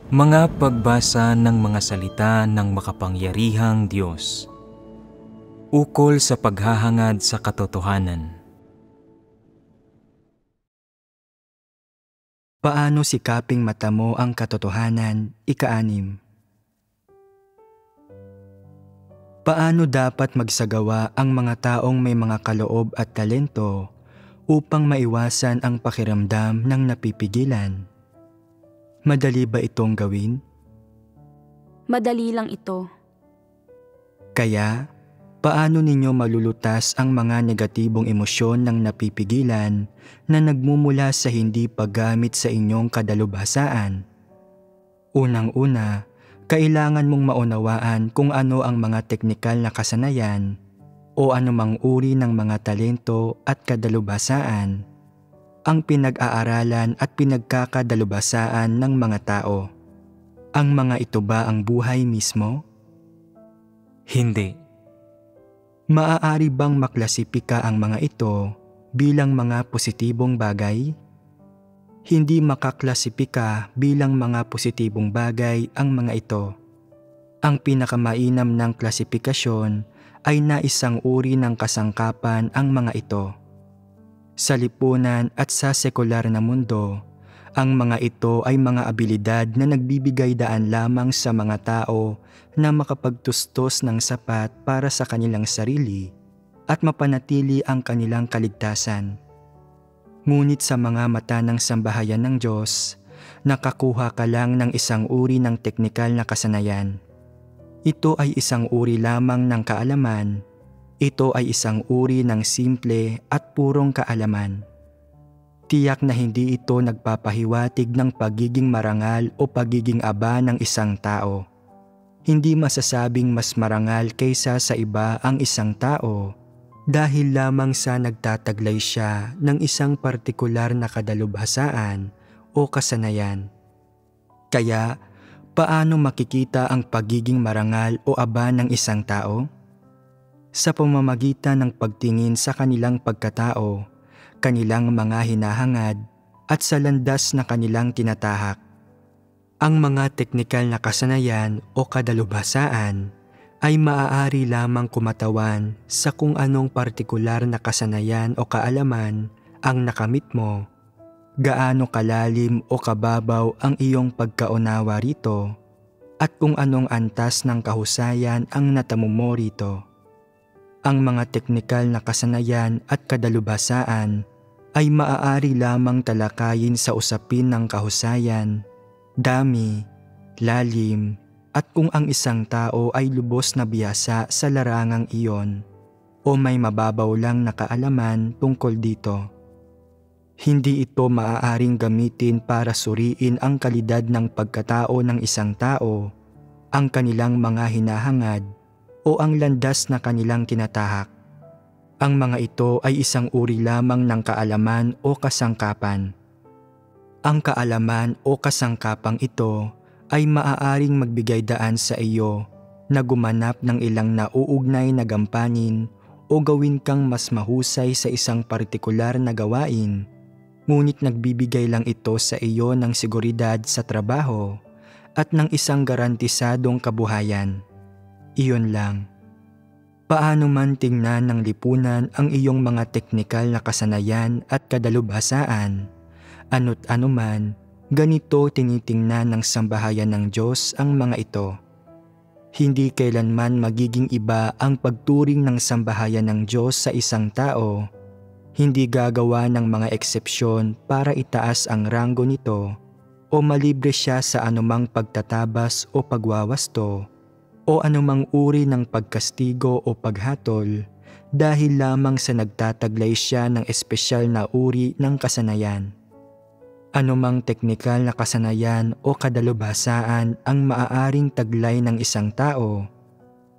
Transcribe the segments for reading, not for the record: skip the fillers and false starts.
Mga pagbasa ng mga salita ng makapangyarihang Diyos. Ukol sa paghahangad sa katotohanan. Paano sikaping matamo ang katotohanan? Ika-6. Paano dapat magsagawa ang mga taong may mga kaloob at talento upang maiwasan ang pakiramdam ng napipigilan? Madali ba itong gawin? Madali lang ito. Kaya, paano ninyo malulutas ang mga negatibong emosyon ng napipigilan na nagmumula sa hindi paggamit sa inyong kadalubhasaan? Unang-una, kailangan mong maunawaan kung ano ang mga teknikal na kasanayan o anumang uri ng mga talento at kadalubhasaan ang pinag-aaralan at pinagkakadalubhasaan ng mga tao. Ang mga ito ba ang buhay mismo? Hindi. Maaari bang maklasipika ang mga ito bilang mga positibong bagay? Hindi makaklasipika bilang mga positibong bagay ang mga ito. Ang pinakamainam ng klasifikasyon ay na isang uri ng kasangkapan ang mga ito. Sa lipunan at sa sekular na mundo, ang mga ito ay mga abilidad na nagbibigay daan lamang sa mga tao na makapagtustos ng sapat para sa kanilang sarili at mapanatili ang kanilang kaligtasan. Ngunit sa mga mata ng sambahayan ng Diyos, nakakuha ka lang ng isang uri ng teknikal na kasanayan. Ito ay isang uri lamang ng kaalaman. Ito ay isang uri ng simple at purong kaalaman. Tiyak na hindi ito nagpapahiwatig ng pagiging marangal o pagiging aba ng isang tao. Hindi masasabing mas marangal kaysa sa iba ang isang tao dahil lamang sa nagtataglay siya ng isang partikular na kadalubhasaan o kasanayan. Kaya, paano makikita ang pagiging marangal o aba ng isang tao? Sa pamamagitan ng pagtingin sa kanilang pagkatao, kanilang mga hinahangad at sa landas na kanilang tinatahak. Ang mga teknikal na kasanayan o kadalubhasaan ay maaari lamang kumatawan sa kung anong partikular na kasanayan o kaalaman ang nakamit mo, gaano kalalim o kababaw ang iyong pagkaunawa rito, at kung anong antas ng kahusayan ang natamo mo rito. Ang mga teknikal na kasanayan at kadalubhasaan ay maaari lamang talakayin sa usapin ng kahusayan, dami, lalim, at kung ang isang tao ay lubos na biyasa sa larangang iyon o may mababaw lang na kaalaman tungkol dito. Hindi ito maaaring gamitin para suriin ang kalidad ng pagkatao ng isang tao, ang kanilang mga hinahangad, o ang landas na kanilang tinatahak. Ang mga ito ay isang uri lamang ng kaalaman o kasangkapan. Ang kaalaman o kasangkapang ito ay maaaring magbigay daan sa iyo na gumanap ng ilang nauugnay na gampanin o gawin kang mas mahusay sa isang partikular na gawain, ngunit nagbibigay lang ito sa iyo ng seguridad sa trabaho at ng isang garantisadong kabuhayan. Iyon lang. Paano man tingnan ng lipunan ang iyong mga teknikal na kasanayan at kadalubhasaan, ano't anuman, ganito tinitingnan ng sambahayan ng Diyos ang mga ito. Hindi kailanman magiging iba ang pagturing ng sambahayan ng Diyos sa isang tao. Hindi gagawa ng mga eksepsyon para itaas ang ranggo nito o malibre siya sa anumang pagtatabas o pagwawasto o anumang uri ng pagkastigo o paghatol dahil lamang sa nagtataglay siya ng espesyal na uri ng kasanayan. Anumang teknikal na kasanayan o kadalubhasaan ang maaaring taglay ng isang tao,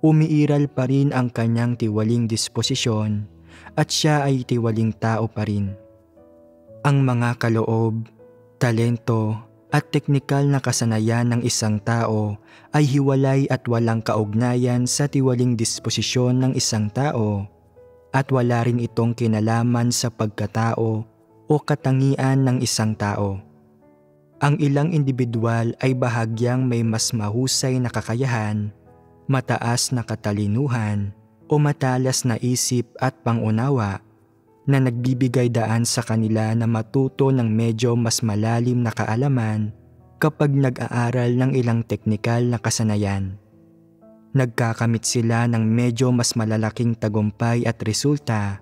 umiiral pa rin ang kanyang tiwaling disposisyon at siya ay tiwaling tao pa rin. Ang mga kaloob, talento, at teknikal na kasanayan ng isang tao ay hiwalay at walang kaugnayan sa tiwaling disposisyon ng isang tao at wala rin itong kinalaman sa pagkatao o katangian ng isang tao. Ang ilang individual ay bahagyang may mas mahusay na kakayahan, mataas na katalinuhan o matalas na isip at pangunawa na nagbibigay daan sa kanila na matuto ng medyo mas malalim na kaalaman kapag nag-aaral ng ilang teknikal na kasanayan. Nagkakamit sila ng medyo mas malalaking tagumpay at resulta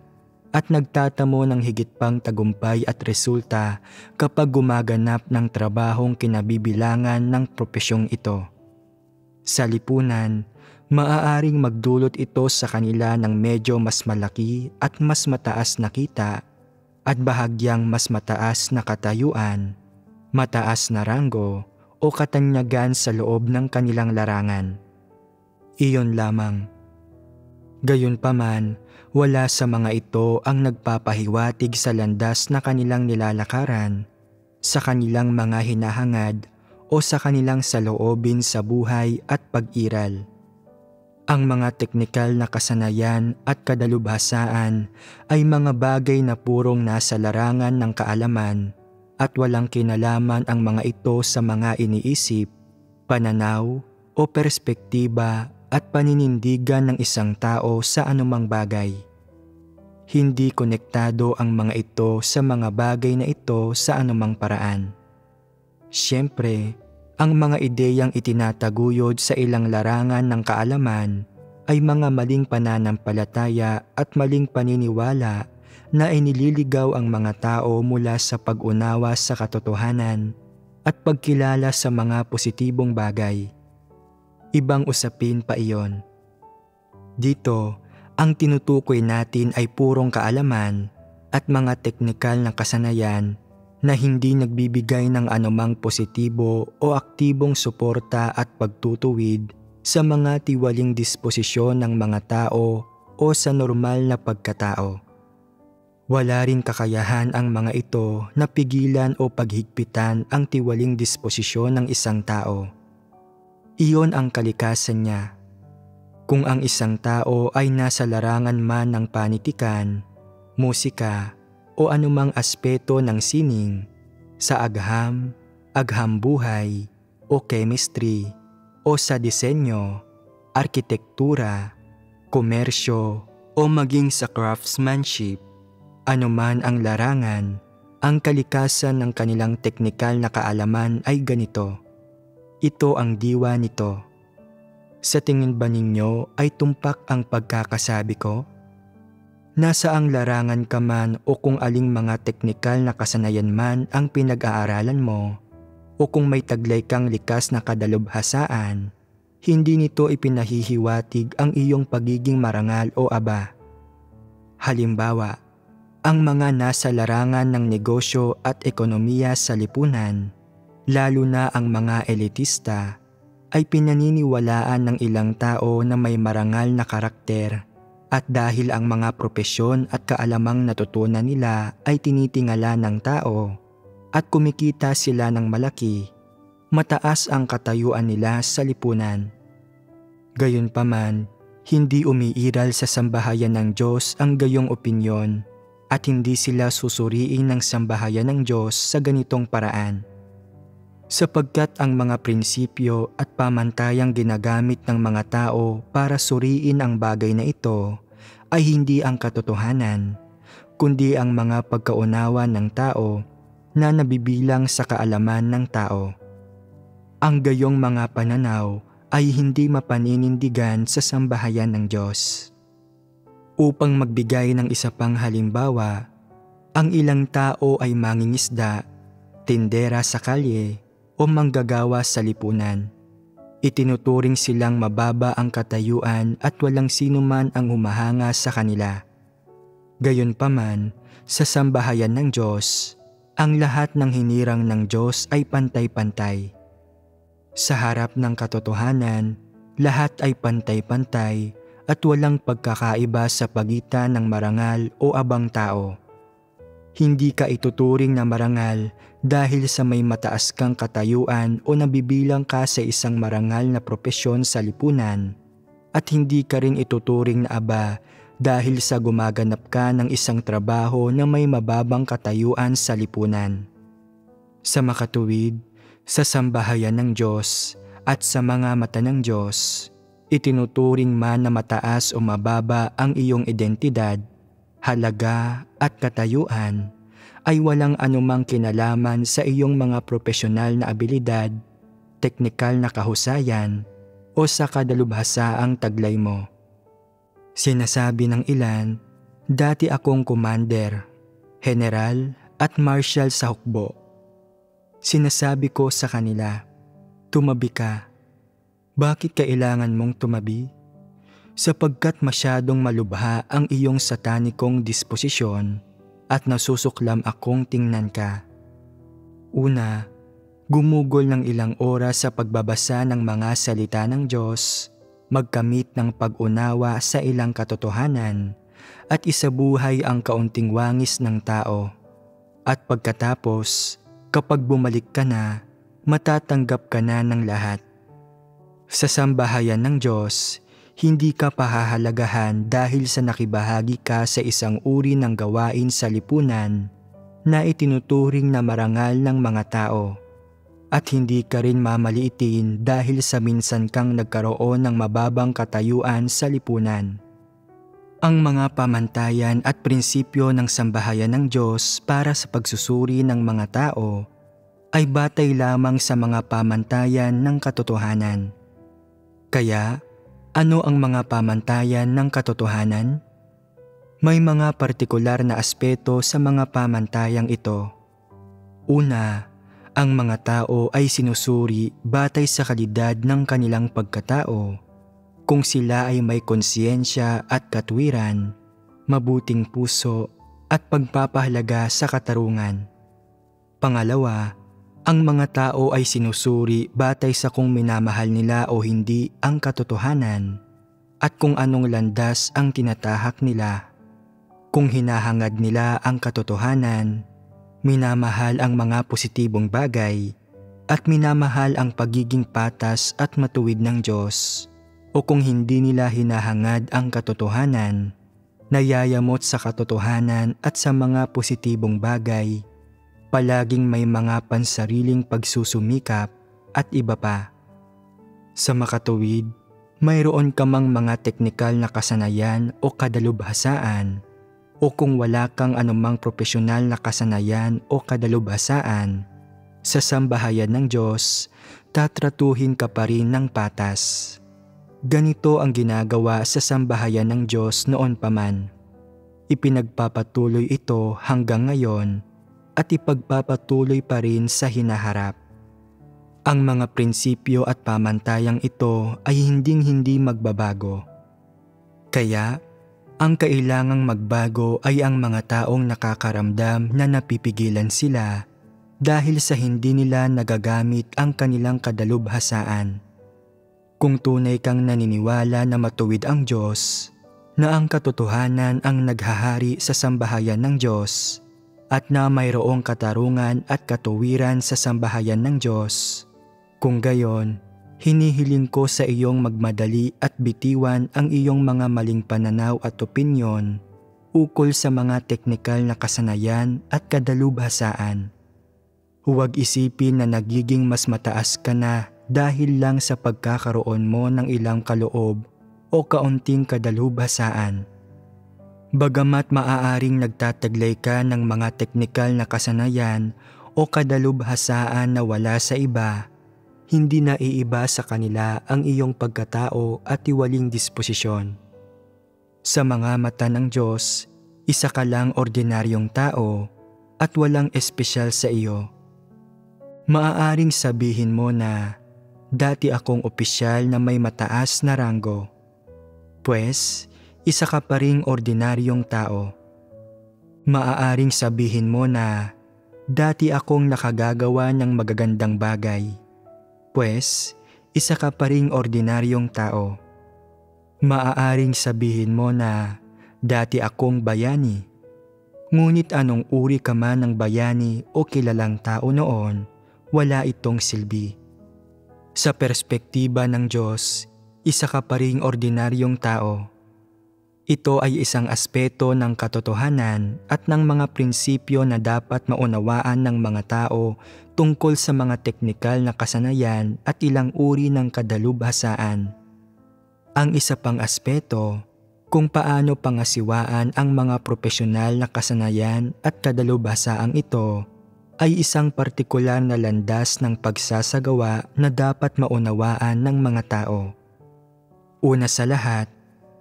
at nagtatamo ng higit pang tagumpay at resulta kapag gumaganap ng trabahong kinabibilangan ng propesyong ito. Sa lipunan, maaaring magdulot ito sa kanila ng medyo mas malaki at mas mataas na kita at bahagyang mas mataas na katayuan, mataas na ranggo o katanyagan sa loob ng kanilang larangan. Iyon lamang. Gayunpaman, wala sa mga ito ang nagpapahiwatig sa landas na kanilang nilalakaran, sa kanilang mga hinahangad o sa kanilang saloobin sa buhay at pag-iral. Ang mga teknikal na kasanayan at kadalubhasaan ay mga bagay na purong nasa larangan ng kaalaman at walang kinalaman ang mga ito sa mga iniisip, pananaw o perspektiba at paninindigan ng isang tao sa anumang bagay. Hindi konektado ang mga ito sa mga bagay na ito sa anumang paraan. Siyempre, ang mga ideyang itinataguyod sa ilang larangan ng kaalaman ay mga maling pananampalataya at maling paniniwala na inililigaw ang mga tao mula sa pag-unawa sa katotohanan at pagkilala sa mga positibong bagay. Ibang usapin pa iyon. Dito, ang tinutukoy natin ay purong kaalaman at mga teknikal na kasanayan na hindi nagbibigay ng anumang positibo o aktibong suporta at pagtutuwid sa mga tiwaling disposisyon ng mga tao o sa normal na pagkatao. Wala ring kakayahan ang mga ito na pigilan o paghigpitan ang tiwaling disposisyon ng isang tao. Iyon ang kalikasan niya. Kung ang isang tao ay nasa larangan man ng panitikan, musika, o anumang aspeto ng sining, sa agham, aghambuhay, o chemistry, o sa disenyo, arkitektura, komersyo, o maging sa craftsmanship, anuman ang larangan, ang kalikasan ng kanilang teknikal na kaalaman ay ganito. Ito ang diwa nito. Sa tingin ba ninyo ay tumpak ang pagkakasabi ko? Nasa ang larangan ka man o kung aling mga teknikal na kasanayan man ang pinag-aaralan mo, o kung may taglay kang likas na kadalubhasaan, hindi nito ipinahihiwatig ang iyong pagiging marangal o aba. Halimbawa, ang mga nasa larangan ng negosyo at ekonomiya sa lipunan, lalo na ang mga elitista, ay pinaniniwalaan ng ilang tao na may marangal na karakter at dahil ang mga propesyon at kaalamang natutunan nila ay tinitingala ng tao at kumikita sila ng malaki, mataas ang katayuan nila sa lipunan. Gayunpaman, hindi umiiral sa sambahayan ng Diyos ang gayong opinyon at hindi sila susuriin ng sambahayan ng Diyos sa ganitong paraan. Sapagkat ang mga prinsipyo at pamantayang ginagamit ng mga tao para suriin ang bagay na ito ay hindi ang katotohanan, kundi ang mga pagkaunawa ng tao na nabibilang sa kaalaman ng tao. Ang gayong mga pananaw ay hindi mapaninindigan sa sambahayan ng Diyos. Upang magbigay ng isa pang halimbawa, ang ilang tao ay mangingisda, tindera sa kalye, o manggagawa sa lipunan. Itinuturing silang mababa ang katayuan at walang sino man ang humahanga sa kanila. Gayunpaman, sa sambahayan ng Diyos, ang lahat ng hinirang ng Diyos ay pantay-pantay. Sa harap ng katotohanan, lahat ay pantay-pantay at walang pagkakaiba sa pagitan ng marangal o abang tao. Hindi ka ituturing na marangal dahil sa may mataas kang katayuan o nabibilang ka sa isang marangal na propesyon sa lipunan, at hindi ka rin ituturing na aba dahil sa gumaganap ka ng isang trabaho na may mababang katayuan sa lipunan. Sa makatuwid, Sa sambahayan ng Diyos at sa mga mata ng Diyos, itinuturing man na mataas o mababa ang iyong identidad, halaga at katayuan, ay walang anumang kinalaman sa iyong mga profesional na abilidad, teknikal na kahusayan, o sa kadalubhasaang taglay mo. Sinasabi ng ilan, dati akong commander, general at marshal sa hukbo. Sinasabi ko sa kanila, tumabi ka. Bakit kailangan mong tumabi? Sapagkat masyadong malubha ang iyong satanikong disposisyon at nasusuklam akong tingnan ka. Una, gumugol ng ilang oras sa pagbabasa ng mga salita ng Diyos, magkamit ng pag-unawa sa ilang katotohanan, at isabuhay ang kaunting wangis ng tao. At pagkatapos, kapag bumalik ka na, matatanggap ka na ng lahat. Sa sambahayan ng Diyos, hindi ka pahahalagahan dahil sa nakibahagi ka sa isang uri ng gawain sa lipunan na itinuturing na marangal ng mga tao. At hindi ka rin mamaliitin dahil sa minsan kang nagkaroon ng mababang katayuan sa lipunan. Ang mga pamantayan at prinsipyo ng sambahayan ng Diyos para sa pagsusuri ng mga tao ay batay lamang sa mga pamantayan ng katotohanan. Kaya, ano ang mga pamantayan ng katotohanan? May mga partikular na aspeto sa mga pamantayang ito. Una, ang mga tao ay sinusuri batay sa kalidad ng kanilang pagkatao, kung sila ay may konsiyensya at katwiran, mabuting puso at pagpapahalaga sa katarungan. Pangalawa, ang mga tao ay sinusuri batay sa kung minamahal nila o hindi ang katotohanan at kung anong landas ang tinatahak nila. Kung hinahangad nila ang katotohanan, minamahal ang mga positibong bagay at minamahal ang pagiging patas at matuwid ng Diyos. O kung hindi nila hinahangad ang katotohanan, nayayamot sa katotohanan at sa mga positibong bagay, palaging may mga pansariling pagsusumikap at iba pa. Sa makatuwid, mayroon ka mang mga teknikal na kasanayan o kadalubhasaan, o kung wala kang anumang profesional na kasanayan o kadalubhasaan, sa sambahayan ng Diyos, tatratuhin ka pa rin ng patas. Ganito ang ginagawa sa sambahayan ng Diyos noon pa man. Ipinagpapatuloy ito hanggang ngayon at ipagpapatuloy pa rin sa hinaharap. Ang mga prinsipyo at pamantayang ito ay hinding-hindi magbabago. Kaya, ang kailangang magbago ay ang mga taong nakakaramdam na napipigilan sila dahil sa hindi nila nagagamit ang kanilang kadalubhasaan. Kung tunay kang naniniwala na matuwid ang Diyos, na ang katotohanan ang naghahari sa sambahayan ng Diyos, at na mayroong katarungan at katuwiran sa sambahayan ng Diyos, kung gayon, hinihiling ko sa iyong magmadali at bitiwan ang iyong mga maling pananaw at opinyon ukol sa mga teknikal na kasanayan at kadalubhasaan. Huwag isipin na nagiging mas mataas ka na dahil lang sa pagkakaroon mo ng ilang kaloob o kaunting kadalubhasaan. Bagamat maaaring nagtataglay ka ng mga teknikal na kasanayan o kadalubhasaan na wala sa iba, hindi na iiba sa kanila ang iyong pagkatao at tiwaling disposisyon. Sa mga mata ng Diyos, isa ka lang ordinaryong tao at walang espesyal sa iyo. Maaaring sabihin mo na, dati akong opisyal na may mataas na ranggo. Pues, isa ka pa ring ordinaryong tao. Maaaring sabihin mo na, dati akong nakagagawa ng magagandang bagay. Pues, isa ka pa ring ordinaryong tao. Maaaring sabihin mo na, dati akong bayani. Ngunit anong uri ka man ng bayani o kilalang tao noon, wala itong silbi. Sa perspektiba ng Diyos, isa ka pa ring ordinaryong tao. Ito ay isang aspeto ng katotohanan at ng mga prinsipyo na dapat maunawaan ng mga tao tungkol sa mga teknikal na kasanayan at ilang uri ng kadalubhasaan. Ang isa pang aspeto, kung paano pangasiwaan ang mga profesional na kasanayan at kadalubhasaang ito, ay isang partikular na landas ng pagsasagawa na dapat maunawaan ng mga tao. Una sa lahat,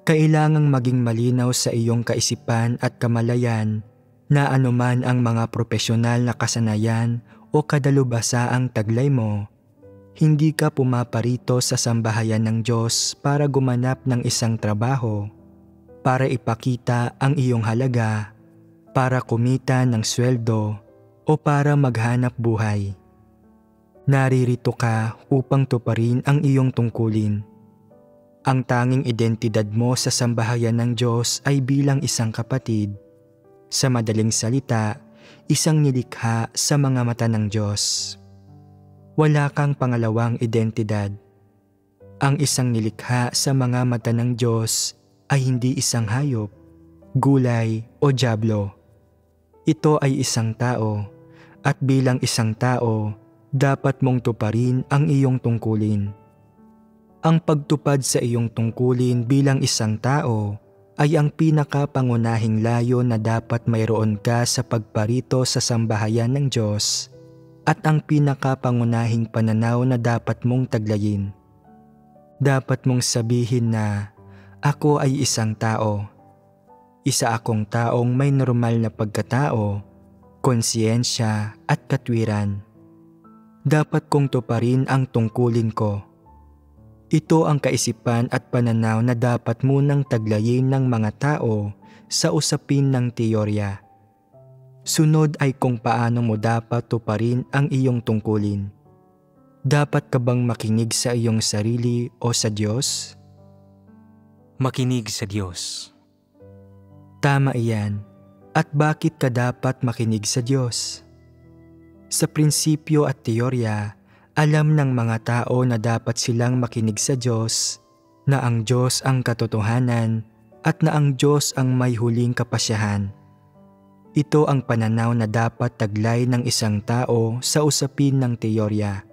kailangang maging malinaw sa iyong kaisipan at kamalayan na anuman ang mga profesional na kasanayan o kadalubhasaang taglay mo, hindi ka pumaparito sa sambahayan ng Diyos para gumanap ng isang trabaho, para ipakita ang iyong halaga, para kumita ng sweldo, o para maghanap buhay. Naririto ka upang tuparin ang iyong tungkulin. Ang tanging identidad mo sa sambahayan ng Diyos ay bilang isang kapatid. Sa madaling salita, isang nilikha sa mga mata ng Diyos. Wala kang pangalawang identidad. Ang isang nilikha sa mga mata ng Diyos ay hindi isang hayop, gulay o dyablo. Ito ay isang tao, at bilang isang tao, dapat mong tuparin ang iyong tungkulin. Ang pagtupad sa iyong tungkulin bilang isang tao ay ang pinakapangunahing layo na dapat mayroon ka sa pagparito sa sambahayan ng Diyos at ang pinakapangunahing pananaw na dapat mong taglayin. Dapat mong sabihin na, ako ay isang tao. Isa akong taong may normal na pagkatao, konsiyensya at katwiran. Dapat kong tuparin ang tungkulin ko. Ito ang kaisipan at pananaw na dapat munang taglayin ng mga tao sa usapin ng teorya. Sunod ay kung paano mo dapat tuparin ang iyong tungkulin. Dapat ka bang makinig sa iyong sarili o sa Diyos? Makinig sa Diyos. Tama iyan. At bakit ka dapat makinig sa Diyos? Sa prinsipyo at teorya, alam ng mga tao na dapat silang makinig sa Diyos, na ang Diyos ang katotohanan at na ang Diyos ang may huling kapasyahan. Ito ang pananaw na dapat taglay ng isang tao sa usapin ng teorya.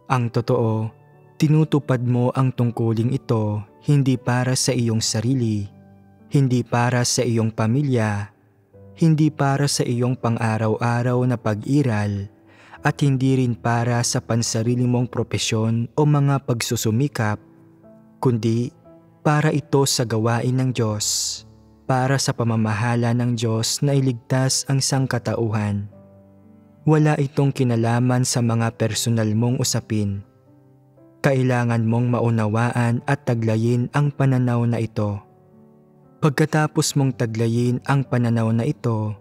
Ang totoo, tinutupad mo ang tungkuling ito hindi para sa iyong sarili, hindi para sa iyong pamilya, hindi para sa iyong pang-araw-araw na pag-iral, at hindi rin para sa pansarili mong propesyon o mga pagsusumikap, kundi para ito sa gawain ng Diyos, para sa pamamahala ng Diyos na iligtas ang sangkatauhan. Wala itong kinalaman sa mga personal mong usapin. Kailangan mong maunawaan at taglayin ang pananaw na ito. Pagkatapos mong taglayin ang pananaw na ito,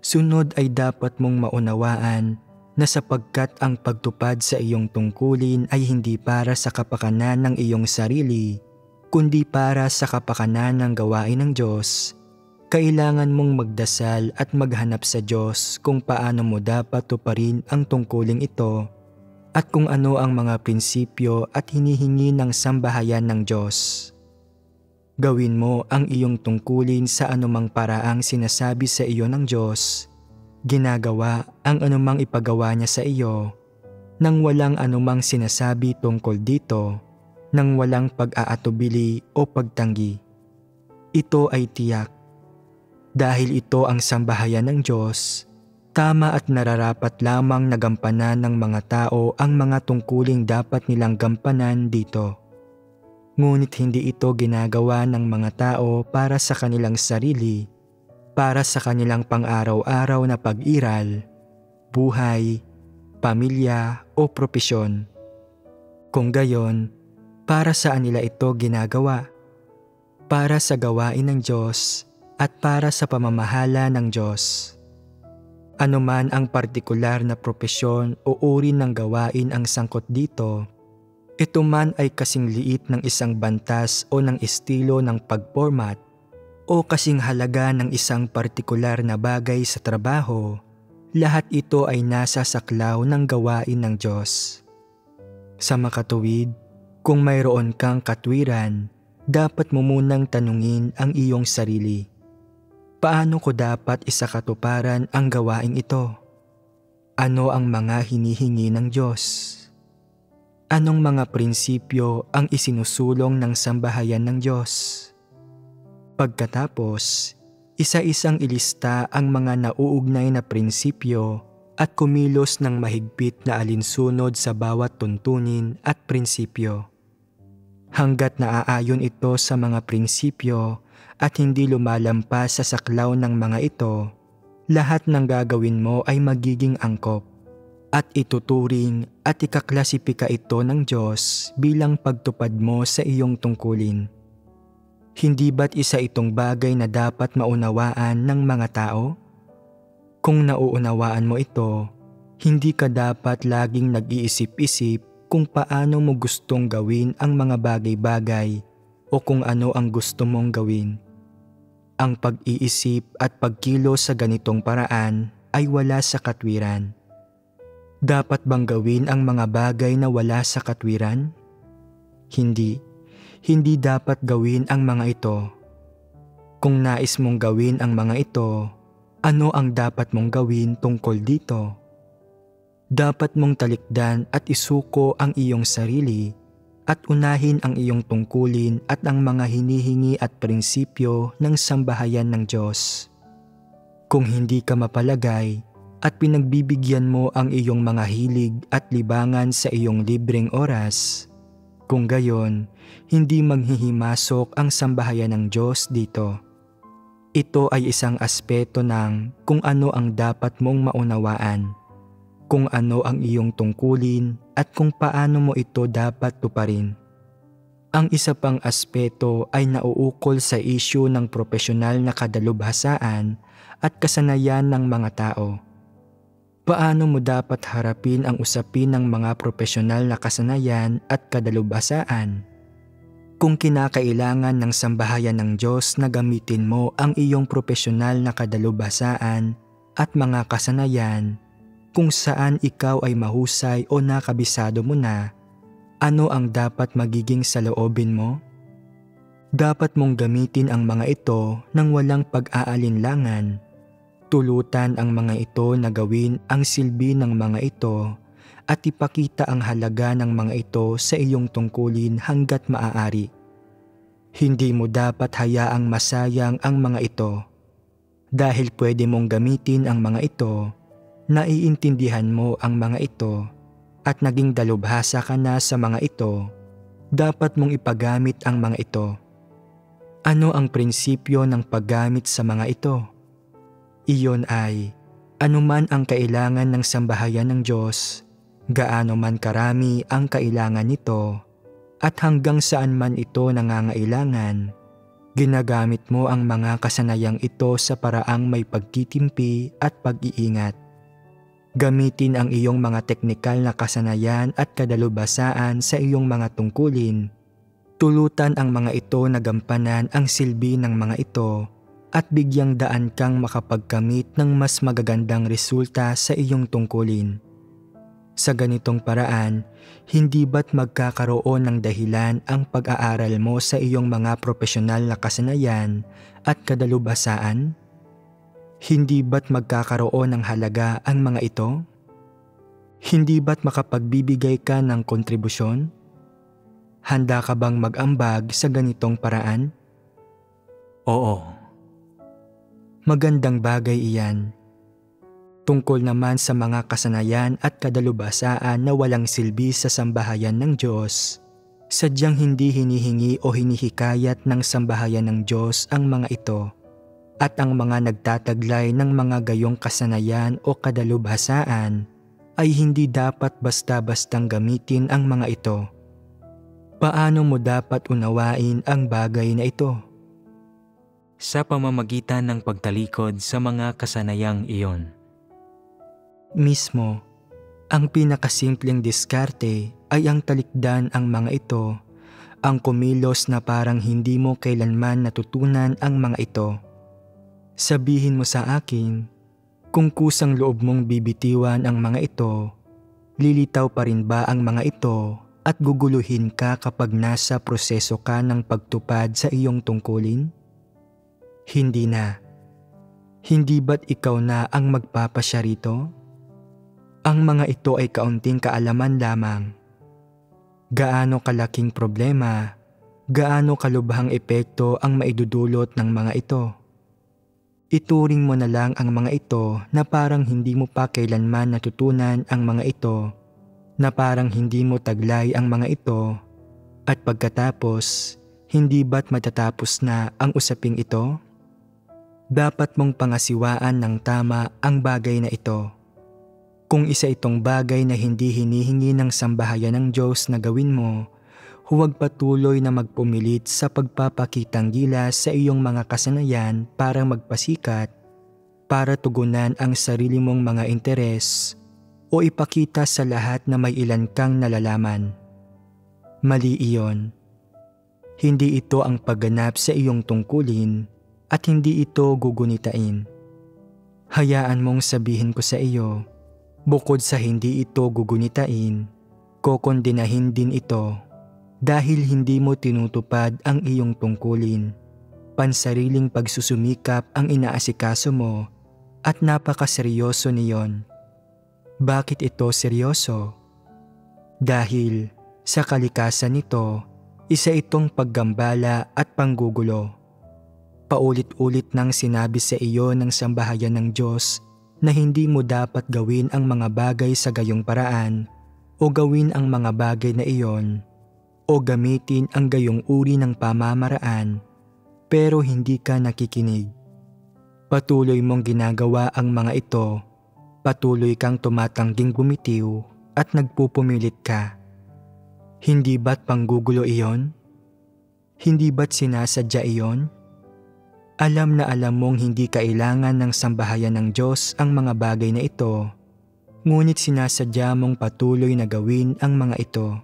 sunod ay dapat mong maunawaan na sapagkat ang pagtupad sa iyong tungkulin ay hindi para sa kapakanan ng iyong sarili, kundi para sa kapakanan ng gawain ng Diyos, kailangan mong magdasal at maghanap sa Diyos kung paano mo dapat tuparin ang tungkuling ito at kung ano ang mga prinsipyo at hinihingi ng sambahayan ng Diyos. Gawin mo ang iyong tungkulin sa anumang paraang sinasabi sa iyo ng Diyos, ginagawa ang anumang ipagawa niya sa iyo, nang walang anumang sinasabi tungkol dito, nang walang pag-aatubili o pagtanggi. Ito ay tiyak. Dahil ito ang sambahayan ng Diyos, tama at nararapat lamang na gampanan ng mga tao ang mga tungkuling dapat nilang gampanan dito. Ngunit hindi ito ginagawa ng mga tao para sa kanilang sarili, para sa kanilang pang-araw-araw na pag-iral, buhay, pamilya o propesyon. Kung gayon, para saan nila ito ginagawa? Para sa gawain ng Diyos at para sa pamamahala ng Diyos. Ano man ang partikular na propesyon o uri ng gawain ang sangkot dito, ito man ay kasing liit ng isang bantas o ng estilo ng pag-format o kasing halaga ng isang partikular na bagay sa trabaho, lahat ito ay nasa saklaw ng gawain ng Diyos. Sa makatuwid, kung mayroon kang katwiran, dapat mo munang tanungin ang iyong sarili. Paano ko dapat isakatuparan ang gawaing ito? Ano ang mga hinihingi ng Diyos? Anong mga prinsipyo ang isinusulong ng sambahayan ng Diyos? Pagkatapos, isa-isang ilista ang mga nauugnay na prinsipyo at kumilos ng mahigpit na alinsunod sa bawat tuntunin at prinsipyo. Hanggat naaayon ito sa mga prinsipyo at hindi lumalampas sa saklaw ng mga ito, lahat ng gagawin mo ay magiging angkop at ituturing at ikaklasipika ito ng Diyos bilang pagtupad mo sa iyong tungkulin. Hindi ba't isa itong bagay na dapat maunawaan ng mga tao? Kung nauunawaan mo ito, hindi ka dapat laging nag-iisip-isip kung paano mo gustong gawin ang mga bagay-bagay o kung ano ang gusto mong gawin. Ang pag-iisip at pagkilos sa ganitong paraan ay wala sa katwiran. Dapat bang gawin ang mga bagay na wala sa katwiran? Hindi. Hindi dapat gawin ang mga ito. Kung nais mong gawin ang mga ito, ano ang dapat mong gawin tungkol dito? Dapat mong talikdan at isuko ang iyong sarili at unahin ang iyong tungkulin at ang mga hinihingi at prinsipyo ng sambahayan ng Diyos. Kung hindi ka mapalagay at pinagbibigyan mo ang iyong mga hilig at libangan sa iyong libreng oras, kung gayon, hindi maghihimasok ang sambahayan ng Diyos dito. Ito ay isang aspeto ng kung ano ang dapat mong maunawaan, kung ano ang iyong tungkulin at kung paano mo ito dapat tuparin. Ang isa pang aspeto ay nauukol sa isyu ng propesyonal na kadalubhasaan at kasanayan ng mga tao. Paano mo dapat harapin ang usapin ng mga propesyonal na kasanayan at kadalubhasaan? Kung kinakailangan ng sambahayan ng Diyos na gamitin mo ang iyong propesyonal na kadalubhasaan at mga kasanayan, kung saan ikaw ay mahusay o nakabisado mo na, ano ang dapat magiging saloobin mo? Dapat mong gamitin ang mga ito nang walang pag-aalinlangan. Tulutan ang mga ito na gawin ang silbi ng mga ito at ipakita ang halaga ng mga ito sa iyong tungkulin hanggat maaari. Hindi mo dapat hayaang masayang ang mga ito. Dahil pwede mong gamitin ang mga ito, naiintindihan mo ang mga ito at naging dalubhasa ka na sa mga ito, dapat mong ipagamit ang mga ito. Ano ang prinsipyo ng paggamit sa mga ito? Iyon ay, anuman ang kailangan ng sambahayan ng Diyos, gaano man karami ang kailangan nito, at hanggang saan man ito nangangailangan, ginagamit mo ang mga kasanayang ito sa paraang may pagtitimpi at pag-iingat. Gamitin ang iyong mga teknikal na kasanayan at kadalubhasaan sa iyong mga tungkulin. Tulutan ang mga ito na gampanan ang silbi ng mga ito at bigyang daan kang makapagkamit ng mas magagandang resulta sa iyong tungkulin. Sa ganitong paraan, hindi ba't magkakaroon ng dahilan ang pag-aaral mo sa iyong mga propesyonal na kasanayan at kadalubhasaan? Hindi ba't magkakaroon ng halaga ang mga ito? Hindi ba't makapagbibigay ka ng kontribusyon? Handa ka bang mag-ambag sa ganitong paraan? Oo. Magandang bagay iyan. Tungkol naman sa mga kasanayan at kadalubhasaan na walang silbi sa sambahayan ng Diyos, sadyang hindi hinihingi o hinihikayat ng sambahayan ng Diyos ang mga ito, at ang mga nagtataglay ng mga gayong kasanayan o kadalubhasaan ay hindi dapat basta-bastang gamitin ang mga ito. Paano mo dapat unawain ang bagay na ito? Sa pamamagitan ng pagtalikod sa mga kasanayang iyon. Mismo, ang pinakasimpleng diskarte ay ang talikdan ang mga ito, ang kumilos na parang hindi mo kailanman natutunan ang mga ito. Sabihin mo sa akin, kung kusang loob mong bibitiwan ang mga ito, lilitaw pa rin ba ang mga ito at guguluhin ka kapag nasa proseso ka ng pagtupad sa iyong tungkulin? Hindi na. Hindi ba't ikaw na ang magpapasya rito? Ang mga ito ay kaunting kaalaman lamang. Gaano kalaking problema, gaano kalubhang epekto ang maidudulot ng mga ito. Ituring mo na lang ang mga ito na parang hindi mo pa kailanman natutunan ang mga ito, na parang hindi mo taglay ang mga ito, at pagkatapos, hindi ba't matatapos na ang usaping ito? Dapat mong pangasiwaan ng tama ang bagay na ito. Kung isa itong bagay na hindi hinihingi ng sambahayan ng Diyos na gawin mo, huwag patuloy na magpumilit sa pagpapakitang gilas sa iyong mga kasanayan para magpasikat, para tugunan ang sarili mong mga interes, o ipakita sa lahat na may ilan kang nalalaman. Mali iyon. Hindi ito ang pagganap sa iyong tungkulin at hindi ito gugunitain. Hayaan mong sabihin ko sa iyo, bukod sa hindi ito gugunitain, kokondinahin din ito dahil hindi mo tinutupad ang iyong tungkulin. Pansariling pagsusumikap ang inaasikaso mo at napakaseryoso niyon. Bakit ito seryoso? Dahil sa kalikasan nito, isa itong paggambala at panggugulo. Paulit-ulit nang sinabi sa iyo ng sambahayan ng Diyos na hindi mo dapat gawin ang mga bagay sa gayong paraan o gawin ang mga bagay na iyon o gamitin ang gayong uri ng pamamaraan, pero hindi ka nakikinig. Patuloy mong ginagawa ang mga ito, patuloy kang tumatangging bumitiw at nagpupumilit ka. Hindi ba't panggugulo iyon? Hindi ba't sinasadya iyon? Alam na alam mong hindi kailangan ng sambahayan ng Diyos ang mga bagay na ito, ngunit sinasadya mong patuloy na gawin ang mga ito.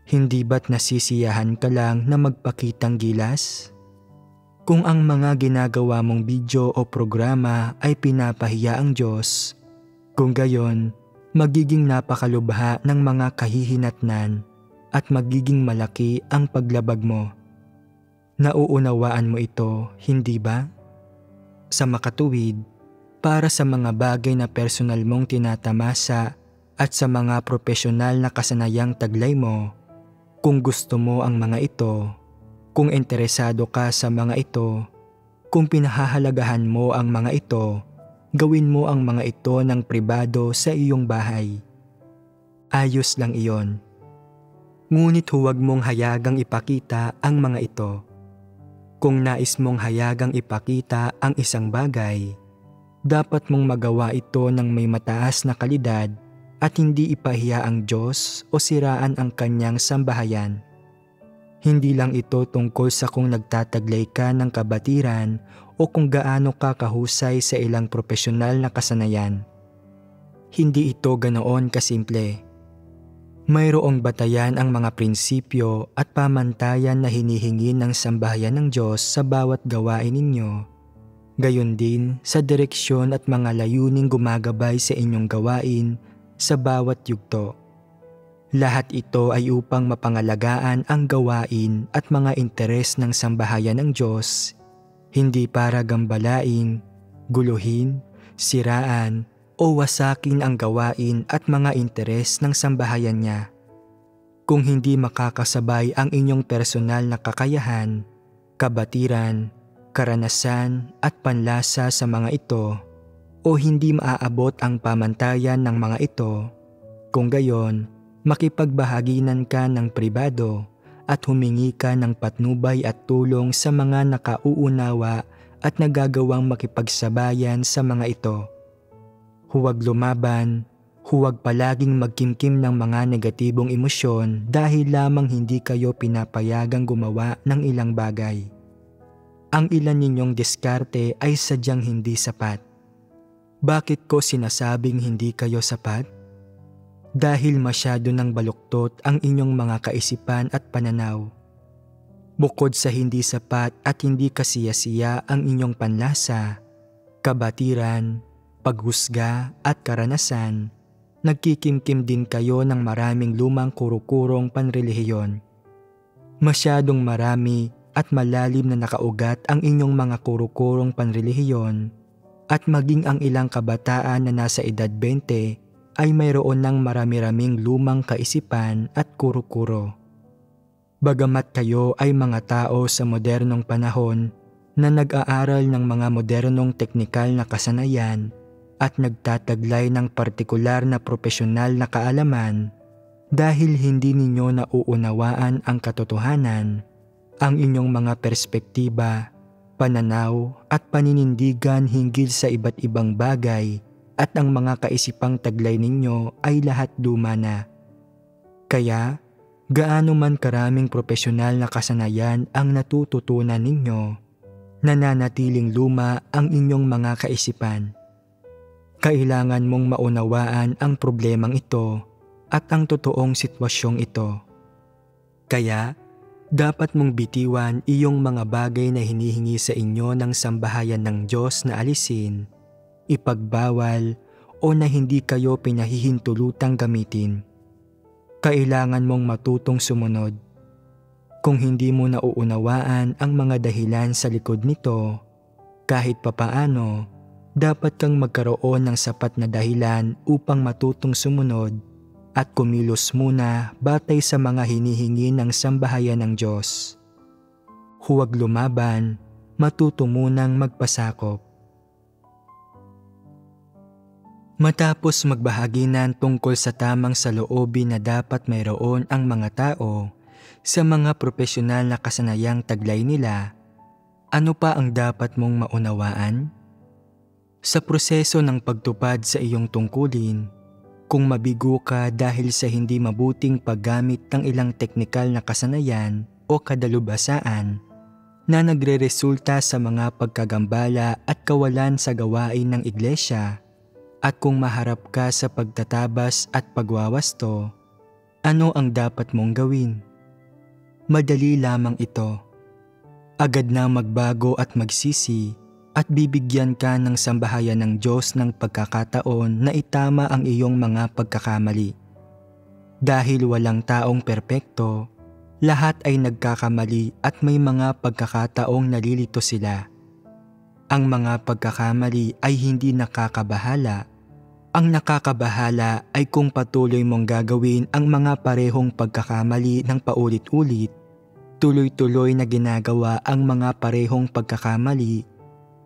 Hindi ba't nasisiyahan ka lang na magpakitang gilas? Kung ang mga ginagawa mong video o programa ay pinapahiya ang Diyos, kung gayon, magiging napakalubha ng mga kahihinatnan at magiging malaki ang paglabag mo. Nauunawaan mo ito, hindi ba? Sa makatuwid, para sa mga bagay na personal mong tinatamasa at sa mga profesional na kasanayang taglay mo, kung gusto mo ang mga ito, kung interesado ka sa mga ito, kung pinahahalagahan mo ang mga ito, gawin mo ang mga ito ng pribado sa iyong bahay. Ayos lang iyon. Ngunit huwag mong hayagang ipakita ang mga ito. Kung nais mong hayagang ipakita ang isang bagay, dapat mong magawa ito ng may mataas na kalidad at hindi ipahiya ang Diyos o siraan ang kanyang sambahayan. Hindi lang ito tungkol sa kung nagtataglay ka ng kabatiran o kung gaano ka kahusay sa ilang profesional na kasanayan. Hindi ito ganoon kasimple. Mayroong batayan ang mga prinsipyo at pamantayan na hinihingi ng sambahayan ng Diyos sa bawat gawain ninyo. Gayon din sa direksyon at mga layuning gumagabay sa inyong gawain sa bawat yugto. Lahat ito ay upang mapangalagaan ang gawain at mga interes ng sambahayan ng Diyos, hindi para gambalain, guluhin, siraan, o wasakin ang gawain at mga interes ng sambahayan niya. Kung hindi makakasabay ang inyong personal na kakayahan, kabatiran, karanasan at panlasa sa mga ito, o hindi maaabot ang pamantayan ng mga ito, kung gayon, makipagbahaginan ka ng pribado at humingi ka ng patnubay at tulong sa mga nakauunawa at nagagawang makipagsabayan sa mga ito. Huwag lumaban, huwag palaging magkimkim ng mga negatibong emosyon dahil lamang hindi kayo pinapayagang gumawa ng ilang bagay. Ang ilan ninyong diskarte ay sadyang hindi sapat. Bakit ko sinasabing hindi kayo sapat? Dahil masyado ng baluktot ang inyong mga kaisipan at pananaw. Bukod sa hindi sapat at hindi kasiyasiya ang inyong panlasa, kabatiran, paghusga at karanasan, Nagkikimkim din kayo ng maraming lumang kuro-kurong panrelihiyon. Masyadong marami at malalim na nakaugat ang inyong mga kuro-kurong panrelihiyon at maging ang ilang kabataan na nasa edad 20 ay mayroon ng marami-raming lumang kaisipan at kuro-kuro. Bagamat kayo ay mga tao sa modernong panahon na nag-aaral ng mga modernong teknikal na kasanayan at nagtataglay ng partikular na profesional na kaalaman, dahil hindi ninyo nauunawaan ang katotohanan, ang inyong mga perspektiba, pananaw at paninindigan hinggil sa iba't ibang bagay at ang mga kaisipang taglay ninyo ay lahat luma na. Kaya, gaano man karaming profesional na kasanayan ang natututunan ninyo, nananatiling luma ang inyong mga kaisipan. Kailangan mong maunawaan ang problemang ito at ang totoong sitwasyong ito. Kaya, dapat mong bitiwan iyong mga bagay na hinihingi sa inyo ng sambahayan ng Diyos na alisin, ipagbawal o na hindi kayo pinahihintulutang gamitin. Kailangan mong matutong sumunod. Kung hindi mo nauunawaan ang mga dahilan sa likod nito, kahit papaano, dapat kang magkaroon ng sapat na dahilan upang matutong sumunod at kumilos muna batay sa mga hinihingi ng sambahayan ng Diyos. Huwag lumaban, matuto munang magpasakop. Matapos magbahaginan tungkol sa tamang saloobin na dapat mayroon ang mga tao sa mga profesional na kasanayang taglay nila, ano pa ang dapat mong maunawaan? Sa proseso ng pagtupad sa iyong tungkulin, kung mabigo ka dahil sa hindi mabuting paggamit ng ilang teknikal na kasanayan o kadalubhasaan na nagreresulta sa mga pagkagambala at kawalan sa gawain ng iglesia, at kung maharap ka sa pagtatabas at pagwawasto, ano ang dapat mong gawin? Madali lamang ito. Agad na magbago at magsisi at bibigyan ka ng sambahayan ng Diyos ng pagkakataon na itama ang iyong mga pagkakamali. Dahil walang taong perpekto, lahat ay nagkakamali at may mga pagkakataong nalilito sila. Ang mga pagkakamali ay hindi nakakabahala. Ang nakakabahala ay kung patuloy mong gagawin ang mga parehong pagkakamali ng paulit-ulit, tuloy-tuloy na ginagawa ang mga parehong pagkakamali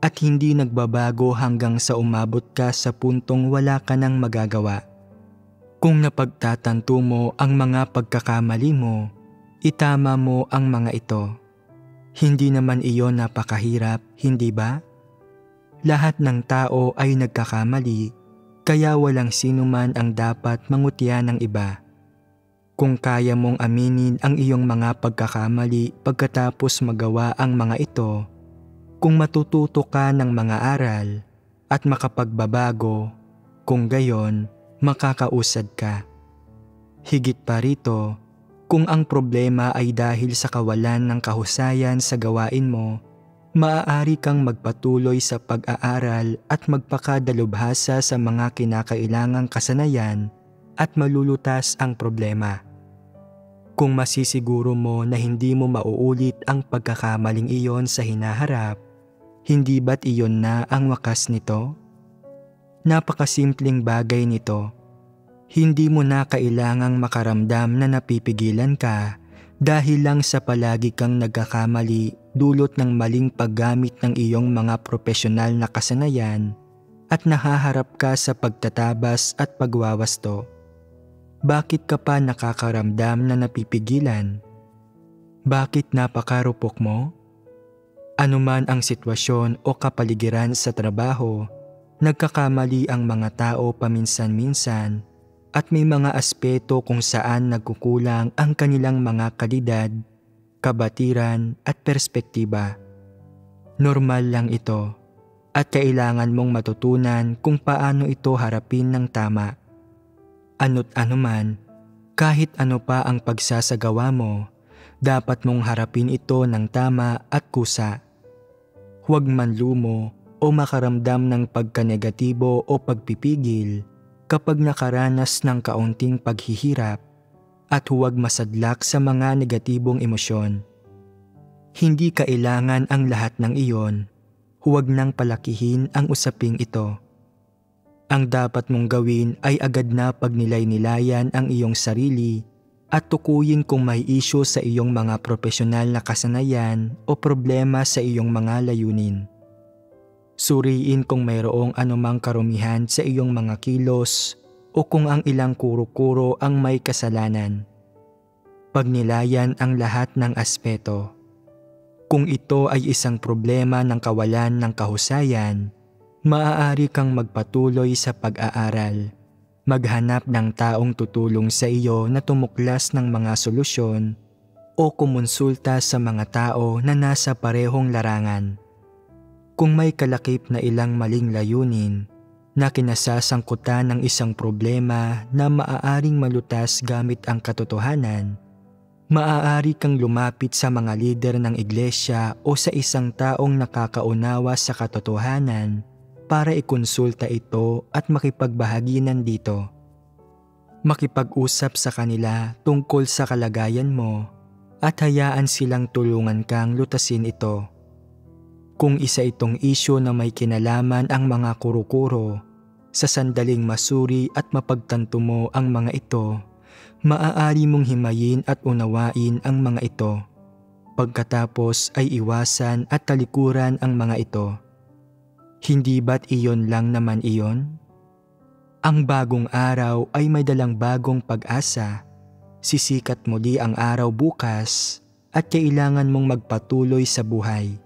at hindi nagbabago hanggang sa umabot ka sa puntong wala ka nang magagawa. Kung napagtatanto mo ang mga pagkakamali mo, itama mo ang mga ito. Hindi naman iyon napakahirap, hindi ba? Lahat ng tao ay nagkakamali, kaya walang sino man ang dapat mangutya ng iba. Kung kaya mong aminin ang iyong mga pagkakamali pagkatapos magawa ang mga ito, kung matututo ka ng mga aral at makapagbabago, kung gayon, makakausad ka. Higit pa rito, kung ang problema ay dahil sa kawalan ng kahusayan sa gawain mo, maaari kang magpatuloy sa pag-aaral at magpakadalubhasa sa mga kinakailangang kasanayan at malulutas ang problema. Kung masisiguro mo na hindi mo mauulit ang pagkakamaling iyon sa hinaharap, hindi ba't iyon na ang wakas nito? Napakasimpleng bagay nito. Hindi mo na kailangang makaramdam na napipigilan ka dahil lang sa palagi kang nagkakamali dulot ng maling paggamit ng iyong mga profesional na kasanayan at nahaharap ka sa pagtatabas at pagwawasto. Bakit ka pa nakakaramdam na napipigilan? Bakit napakarupok mo? Anuman ang sitwasyon o kapaligiran sa trabaho, nagkakamali ang mga tao paminsan-minsan at may mga aspeto kung saan nagkukulang ang kanilang mga kalidad, kabatiran at perspektiba. Normal lang ito at kailangan mong matutunan kung paano ito harapin ng tama. Ano't anuman, kahit ano pa ang pagsasagawa mo, dapat mong harapin ito ng tama at kusa. Huwag manlumo o makaramdam ng pagkanegatibo o pagpipigil kapag nakaranas ng kaunting paghihirap at huwag masadlak sa mga negatibong emosyon. Hindi kailangan ang lahat ng iyon, huwag nang palakihin ang usaping ito. Ang dapat mong gawin ay agad na pagnilay-nilayan ang iyong sarili at tukuyin kung may isyu sa iyong mga profesional na kasanayan o problema sa iyong mga layunin. Suriin kung mayroong anumang karumihan sa iyong mga kilos o kung ang ilang kuro-kuro ang may kasalanan. Pagnilayan ang lahat ng aspeto. Kung ito ay isang problema ng kawalan ng kahusayan, maaari kang magpatuloy sa pag-aaral, maghanap ng taong tutulong sa iyo na tumuklas ng mga solusyon o kumonsulta sa mga tao na nasa parehong larangan. Kung may kalakip na ilang maling layunin na kinasasangkutan ng isang problema na maaaring malutas gamit ang katotohanan, maaari kang lumapit sa mga lider ng iglesia o sa isang taong nakakaunawa sa katotohanan para ikonsulta ito at makipagbahaginan dito. Makipag-usap sa kanila tungkol sa kalagayan mo at hayaan silang tulungan kang lutasin ito. Kung isa itong isyu na may kinalaman ang mga kuro-kuro, sa sandaling masuri at mapagtanto mo ang mga ito, maaari mong himayin at unawain ang mga ito. Pagkatapos ay iwasan at talikuran ang mga ito. Hindi ba't iyon lang naman iyon? Ang bagong araw ay may dalang bagong pag-asa. Sisikat muli ang araw bukas at kailangan mong magpatuloy sa buhay.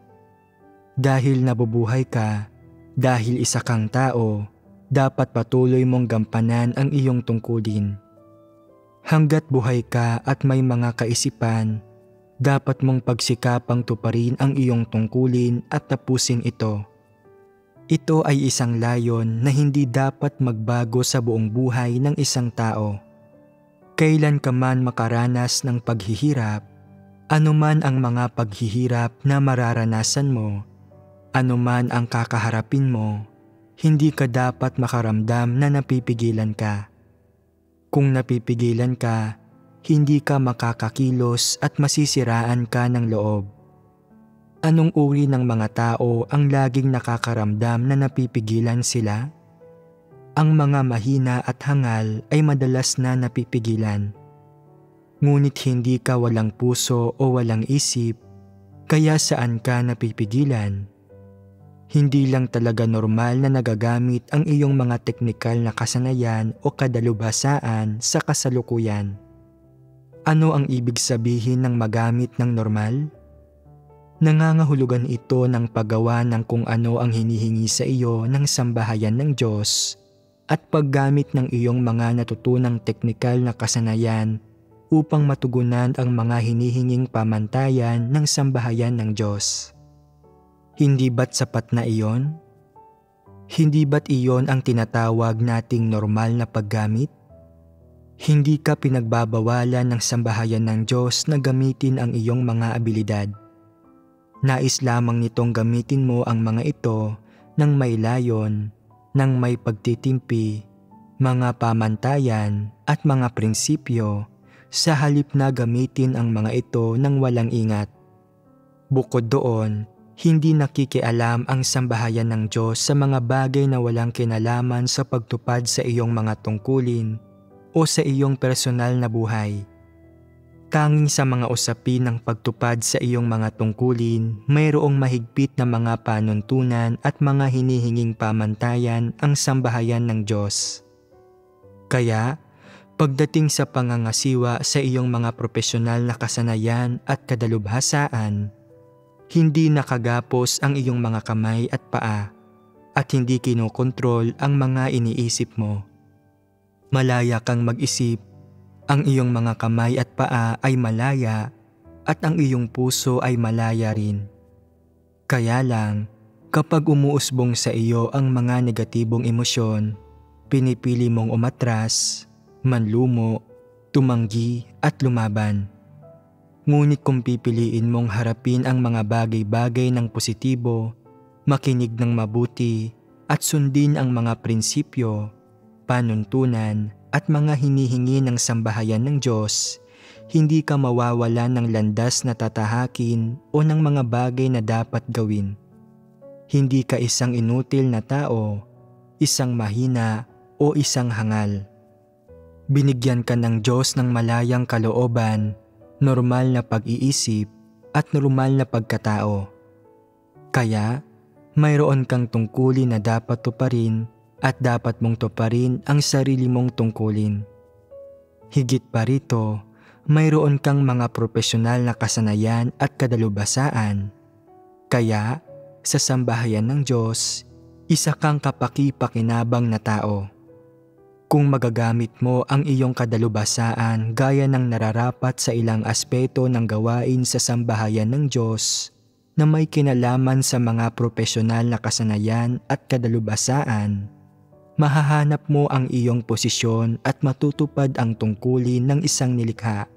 Dahil nabubuhay ka, dahil isa kang tao, dapat patuloy mong gampanan ang iyong tungkulin. Hanggat buhay ka at may mga kaisipan, dapat mong pagsikapang tuparin ang iyong tungkulin at tapusin ito. Ito ay isang layon na hindi dapat magbago sa buong buhay ng isang tao. Kailan ka man makaranas ng paghihirap, anuman ang mga paghihirap na mararanasan mo, anuman ang kakaharapin mo, hindi ka dapat makaramdam na napipigilan ka. Kung napipigilan ka, hindi ka makakakilos at masisiraan ka ng loob. Anong uri ng mga tao ang laging nakakaramdam na napipigilan sila? Ang mga mahina at hangal ay madalas na napipigilan. Ngunit hindi ka walang puso o walang isip, kaya saan ka napipigilan? Hindi lang talaga normal na nagagamit ang iyong mga teknikal na kasanayan o kadalubhasaan sa kasalukuyan. Ano ang ibig sabihin ng magamit ng normal? Nangangahulugan ito ng paggawa ng kung ano ang hinihingi sa iyo ng sambahayan ng Diyos at paggamit ng iyong mga natutunang teknikal na kasanayan upang matugunan ang mga hinihinging pamantayan ng sambahayan ng Diyos. Hindi ba't sapat na iyon? Hindi ba't iyon ang tinatawag nating normal na paggamit? Hindi ka pinagbabawalan ng sambahayan ng Diyos na gamitin ang iyong mga abilidad. Nais lamang nitong gamitin mo ang mga ito ng may layon, ng may pagtitimpi, mga pamantayan at mga prinsipyo sa halip na gamitin ang mga ito ng walang ingat. Bukod doon, hindi nakikialam ang sambahayan ng Diyos sa mga bagay na walang kinalaman sa pagtupad sa iyong mga tungkulin o sa iyong personal na buhay. Tanging sa mga usapin ng pagtupad sa iyong mga tungkulin, mayroong mahigpit na mga panuntunan at mga hinihinging pamantayan ang sambahayan ng Diyos. Kaya, pagdating sa pangangasiwa sa iyong mga profesional na kasanayan at kadalubhasaan, hindi nakagapos ang iyong mga kamay at paa at hindi kinokontrol ang mga iniisip mo. Malaya kang mag-isip. Ang iyong mga kamay at paa ay malaya at ang iyong puso ay malaya rin. Kaya lang, kapag umuusbong sa iyo ang mga negatibong emosyon, pinipili mong umatras, manlumo, tumanggi at lumaban. Ngunit kung pipiliin mong harapin ang mga bagay-bagay ng positibo, makinig ng mabuti at sundin ang mga prinsipyo, panuntunan at mga hinihingi ng sambahayan ng Diyos, hindi ka mawawalan ng landas na tatahakin o ng mga bagay na dapat gawin. Hindi ka isang inutil na tao, isang mahina o isang hangal. Binigyan ka ng Diyos ng malayang kalooban, normal na pag-iisip at normal na pagkatao. Kaya, mayroon kang tungkulin na dapat tuparin at dapat mong tuparin ang sarili mong tungkulin. Higit pa rito, mayroon kang mga profesional na kasanayan at kadalubhasaan. Kaya, sa sambahayan ng Diyos, isa kang kapaki-pakinabang na tao. Kung magagamit mo ang iyong kadalubhasaan gaya ng nararapat sa ilang aspeto ng gawain sa sambahayan ng Diyos na may kinalaman sa mga profesional na kasanayan at kadalubhasaan, mahahanap mo ang iyong posisyon at matutupad ang tungkulin ng isang nilikha.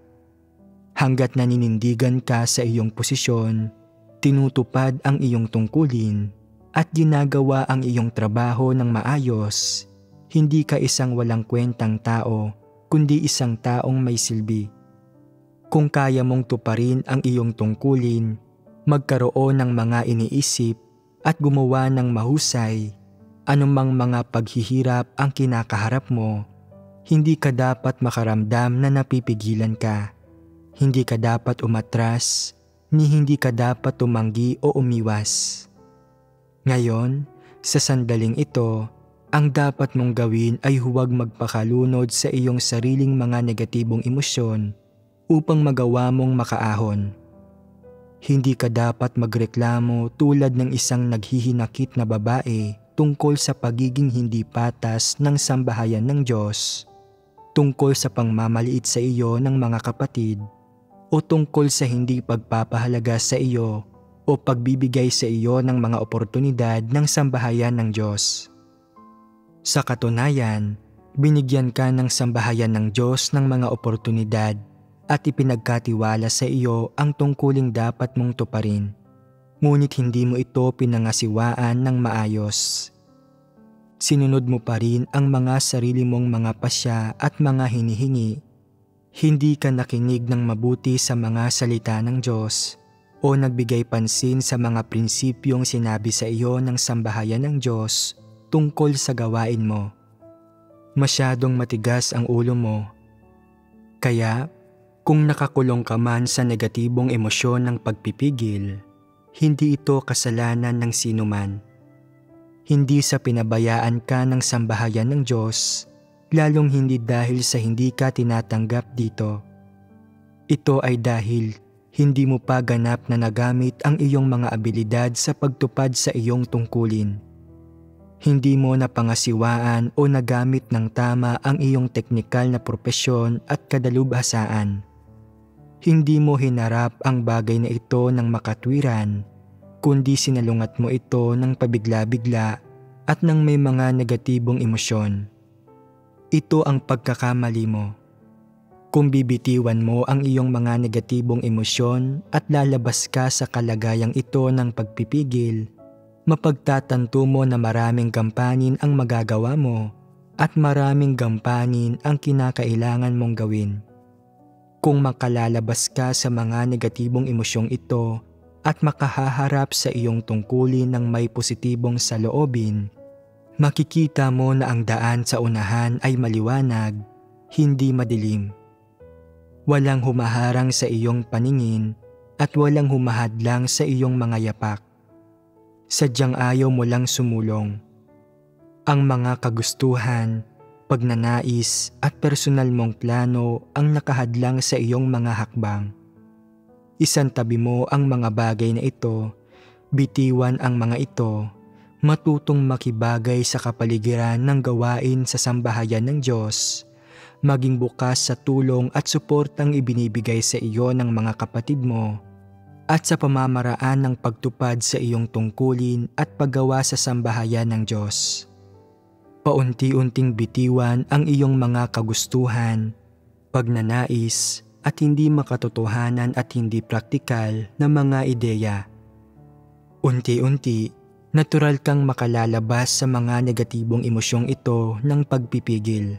Hanggat naninindigan ka sa iyong posisyon, tinutupad ang iyong tungkulin at ginagawa ang iyong trabaho ng maayos, hindi ka isang walang kwentang tao, kundi isang taong may silbi. Kung kaya mong tuparin ang iyong tungkulin, magkaroon ng mga iniisip at gumawa ng mahusay, anumang mga paghihirap ang kinakaharap mo, hindi ka dapat makaramdam na napipigilan ka. Hindi ka dapat umatras, ni hindi ka dapat tumanggi o umiwas. Ngayon, sa sandaling ito, ang dapat mong gawin ay huwag magpakalunod sa iyong sariling mga negatibong emosyon upang magawa mong makaahon. Hindi ka dapat magreklamo tulad ng isang naghihinakit na babae tungkol sa pagiging hindi patas ng sambahayan ng Diyos, tungkol sa pangmamaliit sa iyo ng mga kapatid, o tungkol sa hindi pagpapahalaga sa iyo o pagbibigay sa iyo ng mga oportunidad ng sambahayan ng Diyos. Sa katunayan, binigyan ka ng sambahayan ng Diyos ng mga oportunidad at ipinagkatiwala sa iyo ang tungkuling dapat mong tuparin, ngunit hindi mo ito pinangasiwaan ng maayos. Sinunod mo pa rin ang mga sarili mong mga pasya at mga hinihingi. Hindi ka nakinig ng mabuti sa mga salita ng Diyos o nagbigay pansin sa mga prinsipyong sinabi sa iyo ng sambahayan ng Diyos tungkol sa gawain mo. Masyadong matigas ang ulo mo. Kaya, kung nakakulong ka man sa negatibong emosyon ng pagpipigil, hindi ito kasalanan ng sinuman. Hindi sa pinabayaan ka ng sambahayan ng Diyos, lalong hindi dahil sa hindi ka tinatanggap dito. Ito ay dahil hindi mo pa ganap na nagamit ang iyong mga abilidad sa pagtupad sa iyong tungkulin. Hindi mo napangasiwaan o nagamit ng tama ang iyong teknikal na propesyon at kadalubhasaan. Hindi mo hinarap ang bagay na ito ng makatwiran, kundi sinalungat mo ito ng pabigla-bigla at ng may mga negatibong emosyon. Ito ang pagkakamali mo. Kung bibitiwan mo ang iyong mga negatibong emosyon at lalabas ka sa kalagayang ito ng pagpipigil, mapagtatanto mo na maraming gampanin ang magagawa mo at maraming gampanin ang kinakailangan mong gawin. Kung makalalabas ka sa mga negatibong emosyong ito at makahaharap sa iyong tungkulin ng may positibong saloobin, makikita mo na ang daan sa unahan ay maliwanag, hindi madilim. Walang humaharang sa iyong paningin at walang humahadlang sa iyong mga yapak. Sadyang ayaw mo lang sumulong. Ang mga kagustuhan, pagnanais at personal mong plano ang nakahadlang sa iyong mga hakbang. Isantabi mo ang mga bagay na ito, bitiwan ang mga ito, matutong makibagay sa kapaligiran ng gawain sa sambahayan ng Diyos, maging bukas sa tulong at suportang ibinibigay sa iyo ng mga kapatid mo, at sa pamamaraan ng pagtupad sa iyong tungkulin at paggawa sa sambahayan ng Diyos. Paunti-unting bitiwan ang iyong mga kagustuhan, pagnanais at hindi makatotohanan at hindi praktikal na mga ideya. Unti-unti, Natural kang makalalabas sa mga negatibong emosyong ito ng pagpipigil.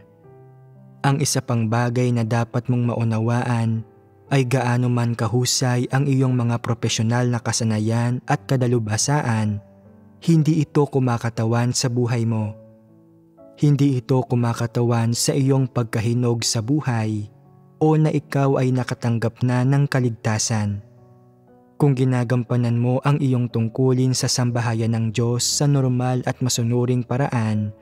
Ang isa pang bagay na dapat mong maunawaan ay gaano man kahusay ang iyong mga profesional na kasanayan at kadalubhasaan, hindi ito kumakatawan sa buhay mo. Hindi ito kumakatawan sa iyong pagkahinog sa buhay o na ikaw ay nakatanggap na ng kaligtasan. Kung ginagampanan mo ang iyong tungkulin sa sambahayan ng Diyos sa normal at masunuring paraan,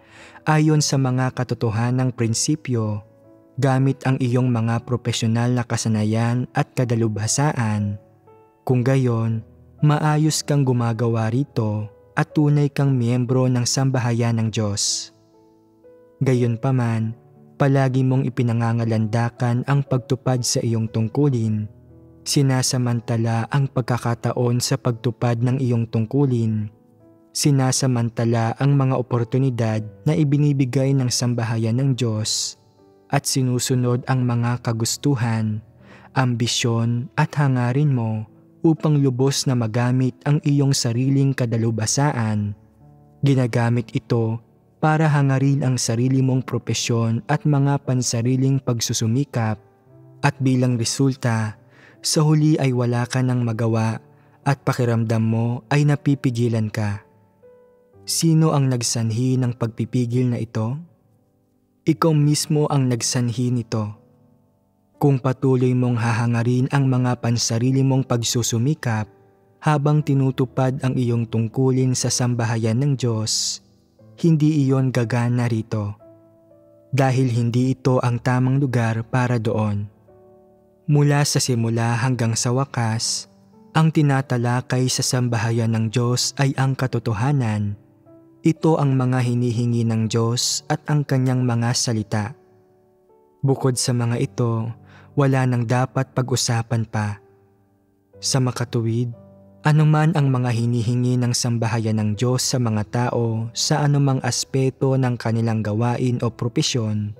ayon sa mga katotohanang prinsipyo, gamit ang iyong mga profesional na kasanayan at kadalubhasaan, kung gayon, maayos kang gumagawa rito at tunay kang miyembro ng sambahayan ng Diyos. Gayunpaman, palagi mong ipinangangalandakan ang pagtupad sa iyong tungkulin. Sinasamantala ang pagkakataon sa pagtupad ng iyong tungkulin. Sinasamantala ang mga oportunidad na ibinibigay ng sambahayan ng Diyos at sinusunod ang mga kagustuhan, ambisyon at hangarin mo upang lubos na magamit ang iyong sariling kadalubhasaan. Ginagamit ito para hangarin ang sarili mong propesyon at mga pansariling pagsusumikap at bilang resulta, sa huli ay wala ka nang magawa at pakiramdam mo ay napipigilan ka. Sino ang nagsanhi ng pagpipigil na ito? Ikaw mismo ang nagsanhi nito. Kung patuloy mong hahangarin ang mga pansarili mong pagsusumikap habang tinutupad ang iyong tungkulin sa sambahayan ng Diyos, hindi iyon gagana rito. Dahil hindi ito ang tamang lugar para doon. Mula sa simula hanggang sa wakas, ang tinatalakay sa sambahayan ng Diyos ay ang katotohanan. Ito ang mga hinihingi ng Diyos at ang kanyang mga salita. Bukod sa mga ito, wala nang dapat pag-usapan pa. Sa makatuwid, anuman ang mga hinihingi ng sambahayan ng Diyos sa mga tao sa anumang aspeto ng kanilang gawain o propesyon,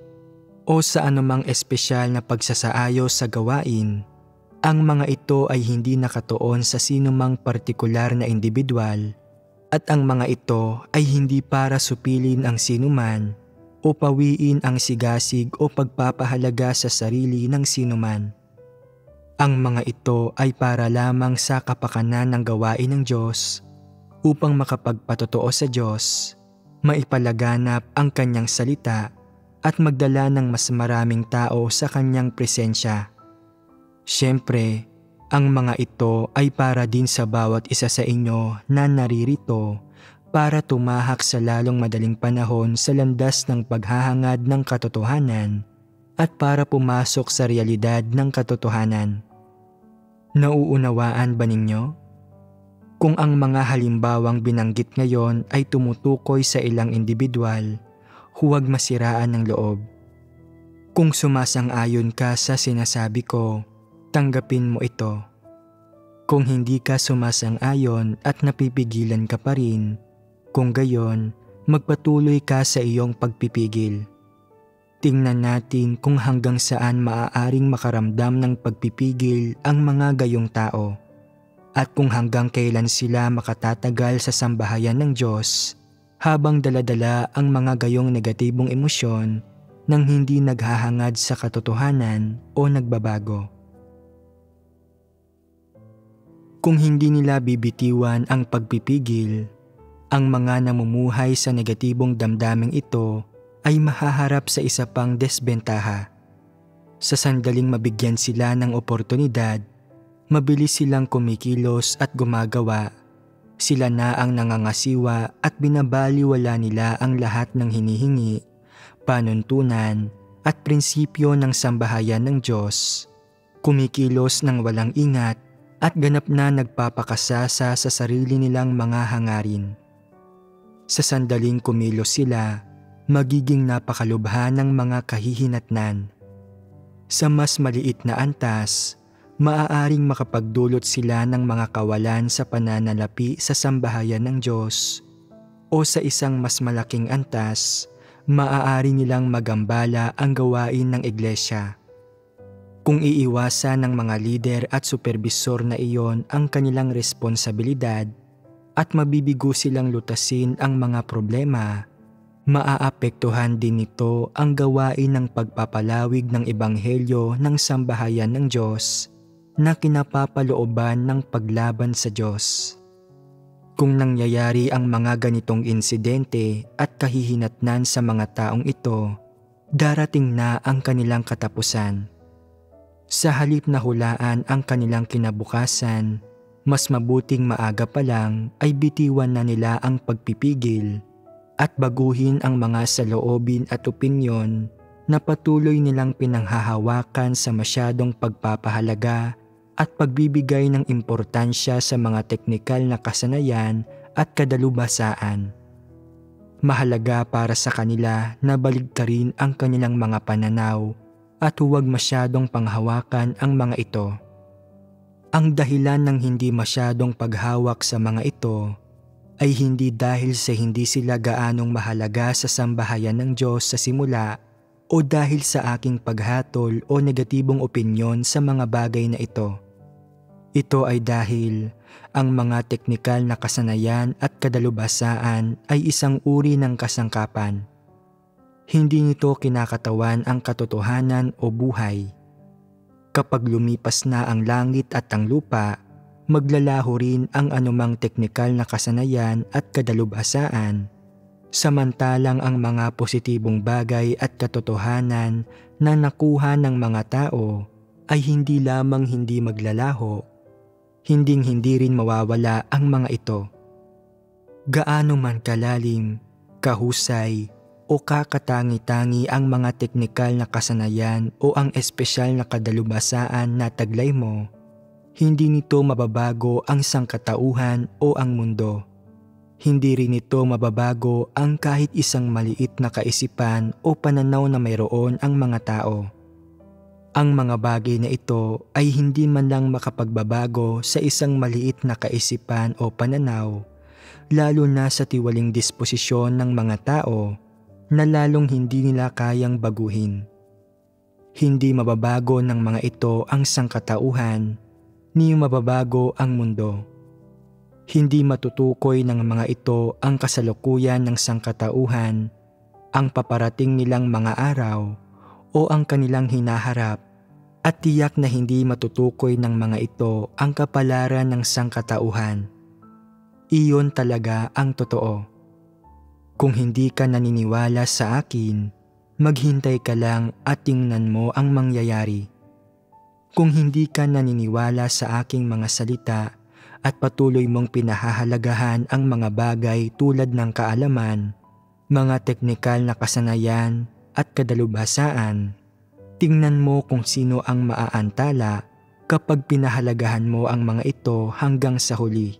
o sa anumang espesyal na pagsasaayos sa gawain, ang mga ito ay hindi nakatuon sa sinumang partikular na individual at ang mga ito ay hindi para supilin ang sinuman o pawiin ang sigasig o pagpapahalaga sa sarili ng sinuman. Ang mga ito ay para lamang sa kapakanan ng gawain ng Diyos upang makapagpatotoo sa Diyos, maipalaganap ang kanyang salita at magdala ng mas maraming tao sa kanyang presensya. Siyempre, ang mga ito ay para din sa bawat isa sa inyo na naririto para tumahak sa lalong madaling panahon sa landas ng paghahangad ng katotohanan at para pumasok sa realidad ng katotohanan. Nauunawaan ba ninyo? Kung ang mga halimbawang binanggit ngayon ay tumutukoy sa ilang individual, huwag masiraan ng loob. Kung sumasang-ayon ka sa sinasabi ko, tanggapin mo ito. Kung hindi ka sumasang-ayon at napipigilan ka pa rin, kung gayon, magpatuloy ka sa iyong pagpipigil. Tingnan natin kung hanggang saan maaaring makaramdam ng pagpipigil ang mga gayong tao at kung hanggang kailan sila makatatagal sa sambahayan ng Diyos habang daladala ang mga gayong negatibong emosyon nang hindi naghahangad sa katotohanan o nagbabago. Kung hindi nila bibitiwan ang pagpipigil, ang mga namumuhay sa negatibong damdaming ito ay mahaharap sa isa pang desbentaha. Sa sandaling mabigyan sila ng oportunidad, mabilis silang kumikilos at gumagawa. Sila na ang nangangasiwa at binabaliwala nila ang lahat ng hinihingi, panuntunan at prinsipyo ng sambahayan ng Diyos. Kumikilos ng walang ingat at ganap na nagpapakasasa sa sarili nilang mga hangarin. Sa sandaling kumilos sila, magiging napakalubha ng mga kahihinatnan. Sa mas maliit na antas, maaaring makapagdulot sila ng mga kawalan sa pananalapi sa sambahayan ng Diyos o sa isang mas malaking antas, maaari nilang magambala ang gawain ng iglesia. Kung iiwasan ng mga lider at supervisor na iyon ang kanilang responsibilidad, at mabibigo silang lutasin ang mga problema, maaapektuhan din nito ang gawain ng pagpapalawig ng ebanghelyo ng sambahayan ng Diyos na kinapapalooban ng paglaban sa Diyos. Kung nangyayari ang mga ganitong insidente at kahihinatnan sa mga taong ito, darating na ang kanilang katapusan. Sa halip na hulaan ang kanilang kinabukasan, mas mabuting maaga pa lang ay bitiwan na nila ang pagpipigil at baguhin ang mga saloobin at opinyon na patuloy nilang pinanghahawakan sa masyadong pagpapahalaga at pagbibigay ng importansya sa mga teknikal na kasanayan at kadalubhasaan. Mahalaga para sa kanila na baligtarin ang kanilang mga pananaw at huwag masyadong panghawakan ang mga ito. Ang dahilan ng hindi masyadong paghawak sa mga ito ay hindi dahil sa hindi sila gaanong mahalaga sa sambahayan ng Diyos sa simula o dahil sa aking paghatol o negatibong opinyon sa mga bagay na ito. Ito ay dahil ang mga teknikal na kasanayan at kadalubhasaan ay isang uri ng kasangkapan. Hindi nito kinakatawan ang katotohanan o buhay. Kapag lumipas na ang langit at ang lupa, maglalaho rin ang anumang teknikal na kasanayan at kadalubhasaan, samantalang ang mga positibong bagay at katotohanan na nakuha ng mga tao ay hindi lamang hindi maglalaho, hinding-hindi rin mawawala ang mga ito. Gaano man kalalim, kahusay, o kakatangi-tangi ang mga teknikal na kasanayan o ang espesyal na kadalubhasaan na taglay mo, hindi nito mababago ang sangkatauhan o ang mundo. Hindi rin ito mababago ang kahit isang maliit na kaisipan o pananaw na mayroon ang mga tao. Ang mga bagay na ito ay hindi man lang makapagbabago sa isang maliit na kaisipan o pananaw, lalo na sa tiwaling disposisyon ng mga tao na lalong hindi nila kayang baguhin. Hindi mababago ng mga ito ang sangkatauhan, ni mababago ang mundo. Hindi matutukoy ng mga ito ang kasalukuyan ng sangkatauhan, ang paparating nilang mga araw, o ang kanilang hinaharap, at tiyak na hindi matutukoy ng mga ito ang kapalaran ng sangkatauhan. Iyon talaga ang totoo. Kung hindi ka naniniwala sa akin, maghintay ka lang at tingnan mo ang mangyayari. Kung hindi ka naniniwala sa aking mga salita at patuloy mong pinahahalagahan ang mga bagay tulad ng kaalaman, mga teknikal na kasanayan at kadalubhasaan, tingnan mo kung sino ang maaantala kapag pinahalagahan mo ang mga ito hanggang sa huli,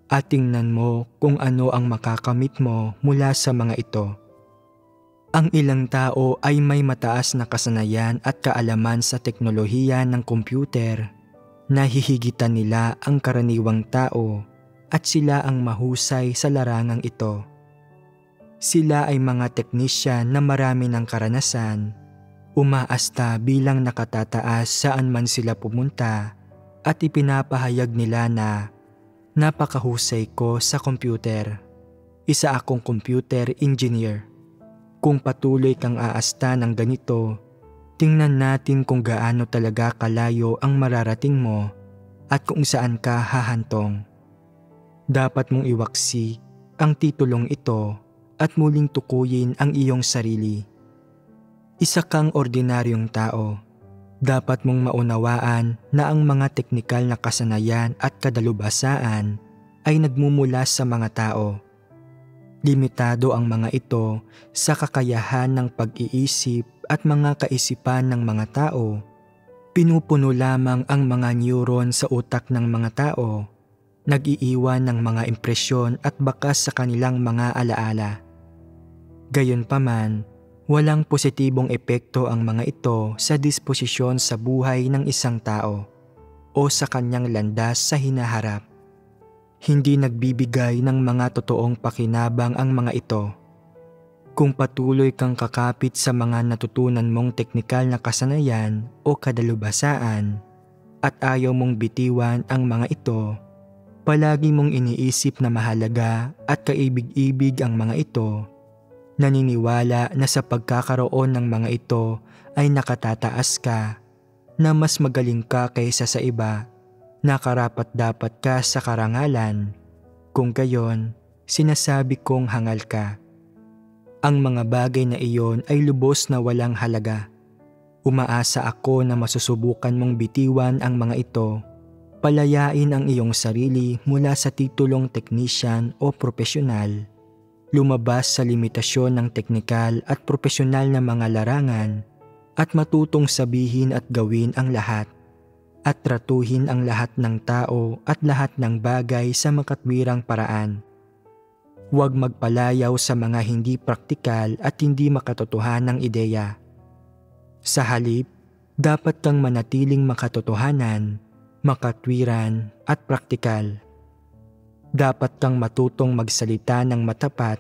at tingnan mo kung ano ang makakamit mo mula sa mga ito. Ang ilang tao ay may mataas na kasanayan at kaalaman sa teknolohiya ng kompyuter, nahihigitan nila ang karaniwang tao at sila ang mahusay sa larangang ito. Sila ay mga teknisyan na marami ng karanasan, umaasta bilang nakatataas saan man sila pumunta at ipinapahayag nila na napakahusay ko sa kompyuter. Isa akong computer engineer. Kung patuloy kang aasta ng ganito, tingnan natin kung gaano talaga kalayo ang mararating mo at kung saan ka hahantong. Dapat mong iwaksi ang titulong ito at muling tukuyin ang iyong sarili. Isa kang ordinaryong tao. Dapat mong maunawaan na ang mga teknikal na kasanayan at kadalubhasaan ay nagmumula sa mga tao. Limitado ang mga ito sa kakayahan ng pag-iisip at mga kaisipan ng mga tao. Pinupuno lamang ang mga neuron sa utak ng mga tao, nag-iiwan ng mga impresyon at bakas sa kanilang mga alaala. Gayunpaman, walang positibong epekto ang mga ito sa disposisyon sa buhay ng isang tao o sa kanyang landas sa hinaharap. Hindi nagbibigay ng mga totoong pakinabang ang mga ito. Kung patuloy kang kakapit sa mga natutunan mong teknikal na kasanayan o kadalubhasaan at ayaw mong bitiwan ang mga ito, palagi mong iniisip na mahalaga at kaibig-ibig ang mga ito, naniniwala na sa pagkakaroon ng mga ito ay nakatataas ka, na mas magaling ka kaysa sa iba, na karapat-dapat ka sa karangalan, kung gayon, sinasabi kong hangal ka. Ang mga bagay na iyon ay lubos na walang halaga. Umaasa ako na masusubukan mong bitiwan ang mga ito, palayain ang iyong sarili mula sa titulong teknisyan o propesyonal, lumabas sa limitasyon ng teknikal at propesyonal na mga larangan, at matutong sabihin at gawin ang lahat, at tratuhin ang lahat ng tao at lahat ng bagay sa makatwirang paraan. Huwag magpalayaw sa mga hindi praktikal at hindi makatotohanang ideya. Sa halip, dapat kang manatiling makatotohanan, makatwiran at praktikal. Dapat kang matutong magsalita ng matapat,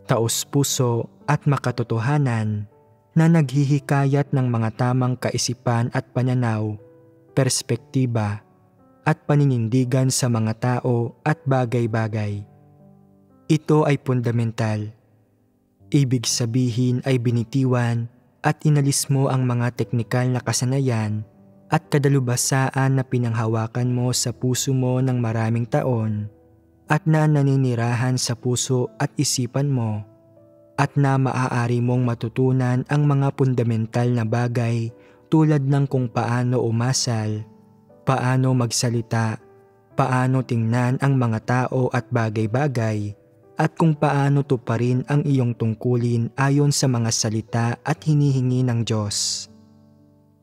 taos-puso at makatotohanan na naghihikayat ng mga tamang kaisipan at pananaw, perspektiba at paninindigan sa mga tao at bagay-bagay. Ito ay fundamental. Ibig sabihin ay binitiwan at inalis mo ang mga teknikal na kasanayan at kadalubhasaan na pinanghawakan mo sa puso mo ng maraming taon at na naninirahan sa puso at isipan mo at na maaari mong matutunan ang mga fundamental na bagay tulad ng kung paano umasal, paano magsalita, paano tingnan ang mga tao at bagay-bagay, at kung paano tuparin ang iyong tungkulin ayon sa mga salita at hinihingi ng Diyos.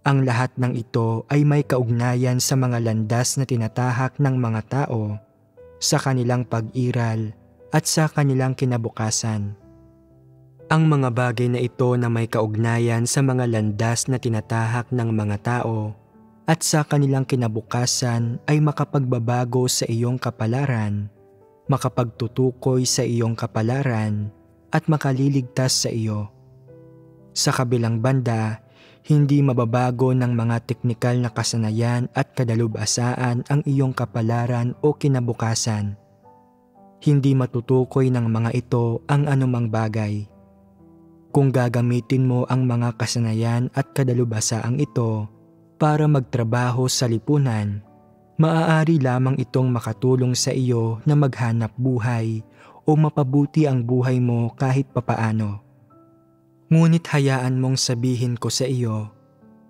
Ang lahat ng ito ay may kaugnayan sa mga landas na tinatahak ng mga tao, sa kanilang pag-iral at sa kanilang kinabukasan. Ang mga bagay na ito na may kaugnayan sa mga landas na tinatahak ng mga tao at sa kanilang kinabukasan ay makapagbabago sa iyong kapalaran, makapagtutukoy sa iyong kapalaran at makaliligtas sa iyo. Sa kabilang banda, hindi mababago ng mga teknikal na kasanayan at kadalubhasaan ang iyong kapalaran o kinabukasan. Hindi matutukoy ng mga ito ang anumang bagay. Kung gagamitin mo ang mga kasanayan at kadalubhasaang ito para magtrabaho sa lipunan, maaari lamang itong makatulong sa iyo na maghanap buhay o mapabuti ang buhay mo kahit papaano. Ngunit hayaan mong sabihin ko sa iyo,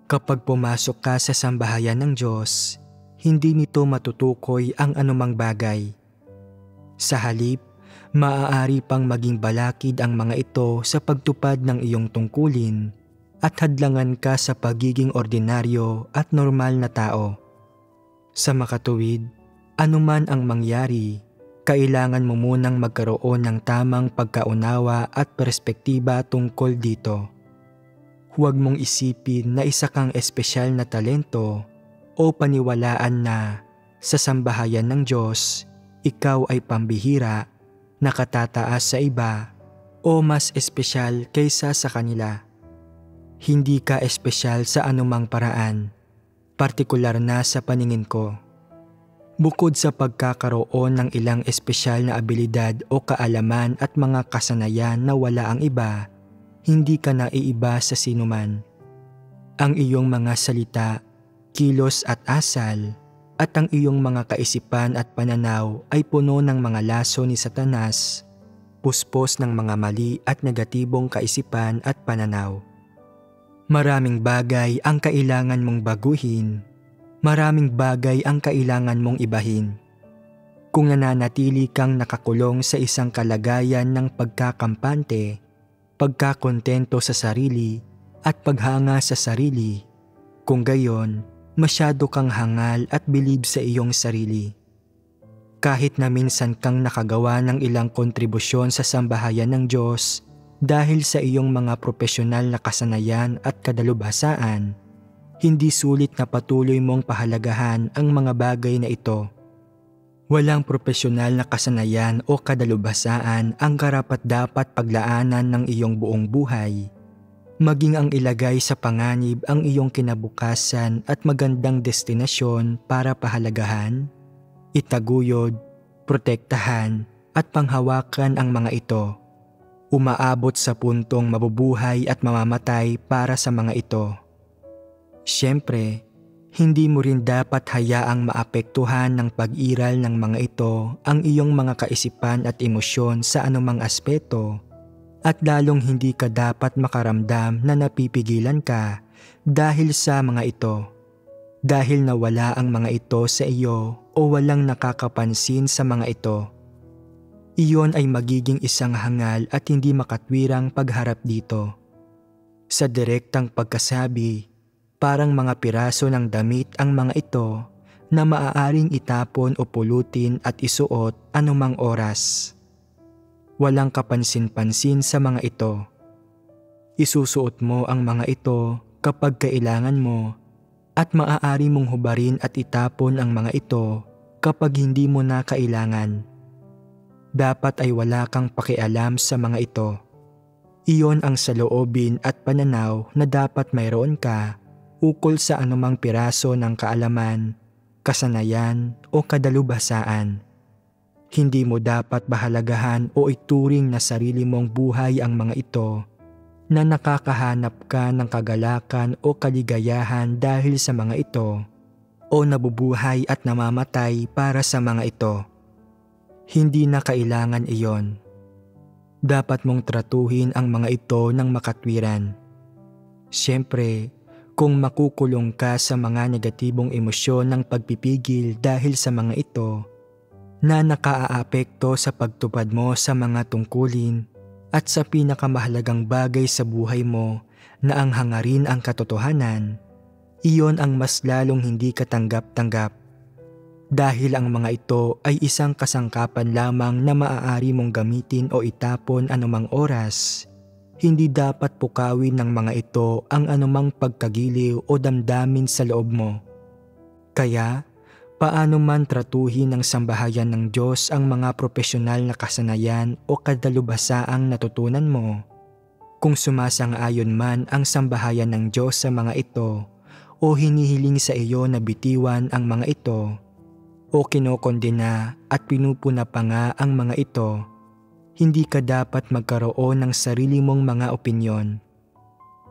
kapag pumasok ka sa sambahayan ng Diyos, hindi nito matutukoy ang anumang bagay. Sa halip, maaari pang maging balakid ang mga ito sa pagtupad ng iyong tungkulin at hadlangan ka sa pagiging ordinaryo at normal na tao. Sa makatuwid, anuman ang mangyari, kailangan mo munang magkaroon ng tamang pagkaunawa at perspektiba tungkol dito. Huwag mong isipin na isa kang espesyal na talento o paniwalaan na sa sambahayan ng Diyos, ikaw ay pambihira, nakatataas sa iba o mas espesyal kaysa sa kanila. Hindi ka espesyal sa anumang paraan, partikular na sa paningin ko. Bukod sa pagkakaroon ng ilang espesyal na abilidad o kaalaman at mga kasanayan na wala ang iba, hindi ka naiiba sa sinuman. Ang iyong mga salita, kilos at asal, at ang iyong mga kaisipan at pananaw ay puno ng mga laso ni Satanas, puspos ng mga mali at negatibong kaisipan at pananaw. Maraming bagay ang kailangan mong baguhin, maraming bagay ang kailangan mong ibahin. Kung nananatili kang nakakulong sa isang kalagayan ng pagkakampante, pagkakontento sa sarili at paghanga sa sarili, kung gayon, masyado kang hangal at bilib sa iyong sarili. Kahit na minsan kang nakagawa ng ilang kontribusyon sa sambahayan ng Diyos dahil sa iyong mga profesional na kasanayan at kadalubhasaan, hindi sulit na patuloy mong pahalagahan ang mga bagay na ito. Walang profesional na kasanayan o kadalubhasaan ang karapat-dapat paglaanan ng iyong buong buhay. Maging ang ilagay sa panganib ang iyong kinabukasan at magandang destinasyon para pahalagahan, itaguyod protektahan at panghawakan ang mga ito. Umaabot sa puntong mabubuhay at mamamatay para sa mga ito. Siyempre, hindi mo rin dapat hayaang maapektuhan ng pag-iral ng mga ito ang iyong mga kaisipan at emosyon sa anumang aspeto, at lalong hindi ka dapat makaramdam na napipigilan ka dahil sa mga ito. Dahil nawala ang mga ito sa iyo o walang nakakapansin sa mga ito. Iyon ay magiging isang hangal at hindi makatwirang pagharap dito. Sa direktang pagkasabi, parang mga piraso ng damit ang mga ito na maaaring itapon o pulutin at isuot anumang oras. Walang kapansin-pansin sa mga ito. Isusuot mo ang mga ito kapag kailangan mo at maaari mong hubarin at itapon ang mga ito kapag hindi mo na kailangan. Dapat ay wala kang pakialam sa mga ito. Iyon ang saloobin at pananaw na dapat mayroon ka ukol sa anumang piraso ng kaalaman, kasanayan o kadalubhasaan. Hindi mo dapat bahalagahan o ituring na sarili mong buhay ang mga ito na nakakahanap ka ng kagalakan o kaligayahan dahil sa mga ito o nabubuhay at namamatay para sa mga ito. Hindi na kailangan iyon. Dapat mong tratuhin ang mga ito ng makatwiran. Siyempre, kung makukulong ka sa mga negatibong emosyon ng pagpipigil dahil sa mga ito na nakaaapekto sa pagtupad mo sa mga tungkulin at sa pinakamahalagang bagay sa buhay mo na ang hangarin ang katotohanan, iyon ang mas lalong hindi katanggap-tanggap. Dahil ang mga ito ay isang kasangkapan lamang na maaari mong gamitin o itapon anumang oras, hindi dapat pukawin ng mga ito ang anumang pagkagiliw o damdamin sa loob mo. Kaya, paano man tratuhin ng sambahayan ng Diyos ang mga propesyonal na kasanayan o kadalubhasaang natutunan mo, kung sumasang-ayon man ang sambahayan ng Diyos sa mga ito o hinihiling sa iyo na bitiwan ang mga ito, o kinokondena at pinupuna pa nga ang mga ito, hindi ka dapat magkaroon ng sarili mong mga opinyon.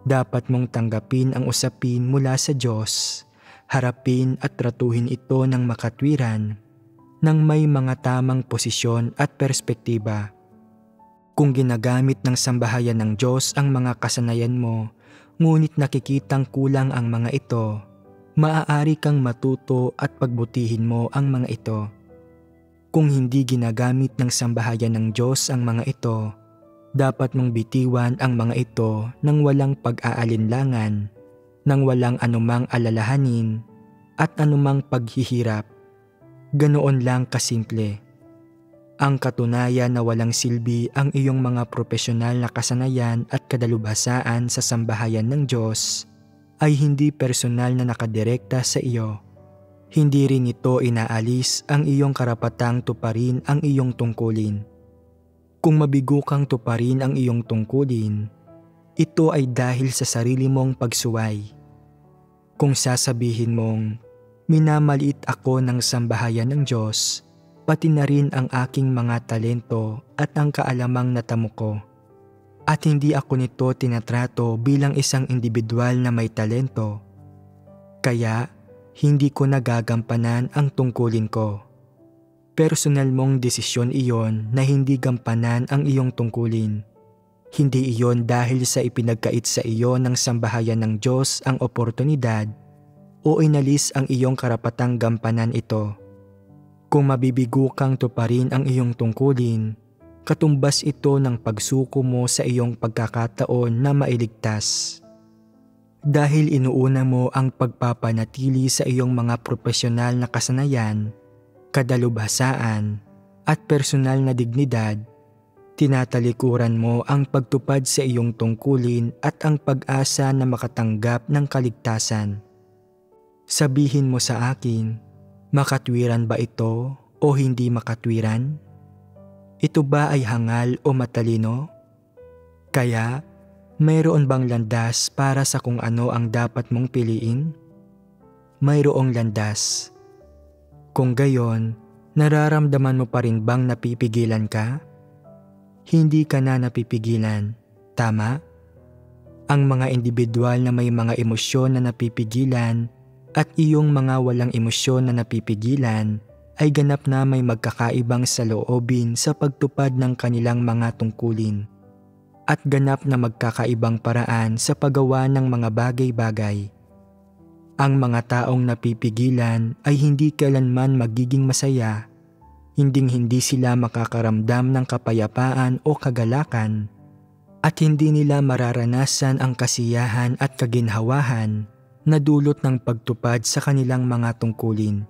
Dapat mong tanggapin ang usapin mula sa Diyos, harapin at tratuhin ito ng makatwiran, ng may mga tamang posisyon at perspektiba. Kung ginagamit ng sambahayan ng Diyos ang mga kasanayan mo, ngunit nakikitang kulang ang mga ito, maaari kang matuto at pagbutihin mo ang mga ito. Kung hindi ginagamit ng sambahayan ng Diyos ang mga ito, dapat mong bitiwan ang mga ito nang walang pag-aalinlangan, nang walang anumang alalahanin at anumang paghihirap. Ganoon lang kasimple. Ang katunayan na walang silbi ang iyong mga propesyonal na kasanayan at kadalubhasaan sa sambahayan ng Diyos ay hindi personal na nakadirekta sa iyo. Hindi rin ito inaalis ang iyong karapatang tuparin ang iyong tungkulin. Kung mabigo kang tuparin ang iyong tungkulin, ito ay dahil sa sarili mong pagsuway. Kung sasabihin mong, minamaliit ako ng sambahayan ng Diyos, pati na rin ang aking mga talento at ang kaalamang natamo ko, at hindi ako nito tinatrato bilang isang individual na may talento, kaya hindi ko nagagampanan ang tungkulin ko. Personal mong desisyon iyon na hindi gampanan ang iyong tungkulin. Hindi iyon dahil sa ipinagkait sa iyo ng sambahayan ng Diyos ang oportunidad o inalis ang iyong karapatang gampanan ito. Kung mabibigo kang tuparin ang iyong tungkulin, katumbas ito ng pagsuko mo sa iyong pagkakataon na mailigtas. Dahil inuuna mo ang pagpapanatili sa iyong mga propesyonal na kasanayan, kadalubhasaan at personal na dignidad, tinatalikuran mo ang pagtupad sa iyong tungkulin at ang pag-asa na makatanggap ng kaligtasan. Sabihin mo sa akin, makatwiran ba ito o hindi makatwiran? Ito ba ay hangal o matalino? Kaya, mayroon bang landas para sa kung ano ang dapat mong piliin? Mayroong landas. Kung gayon, Nararamdaman mo pa rin bang napipigilan ka? Hindi ka na napipigilan, tama? Ang mga individual na may mga emosyon na napipigilan at iyong mga walang emosyon na napipigilan ay ganap na may magkakaibang saloobin sa pagtupad ng kanilang mga tungkulin at ganap na magkakaibang paraan sa paggawa ng mga bagay-bagay. Ang mga taong napipigilan ay hindi kailanman magiging masaya, hindi sila makakaramdam ng kapayapaan o kagalakan, at hindi nila mararanasan ang kasiyahan at kaginhawahan na dulot ng pagtupad sa kanilang mga tungkulin.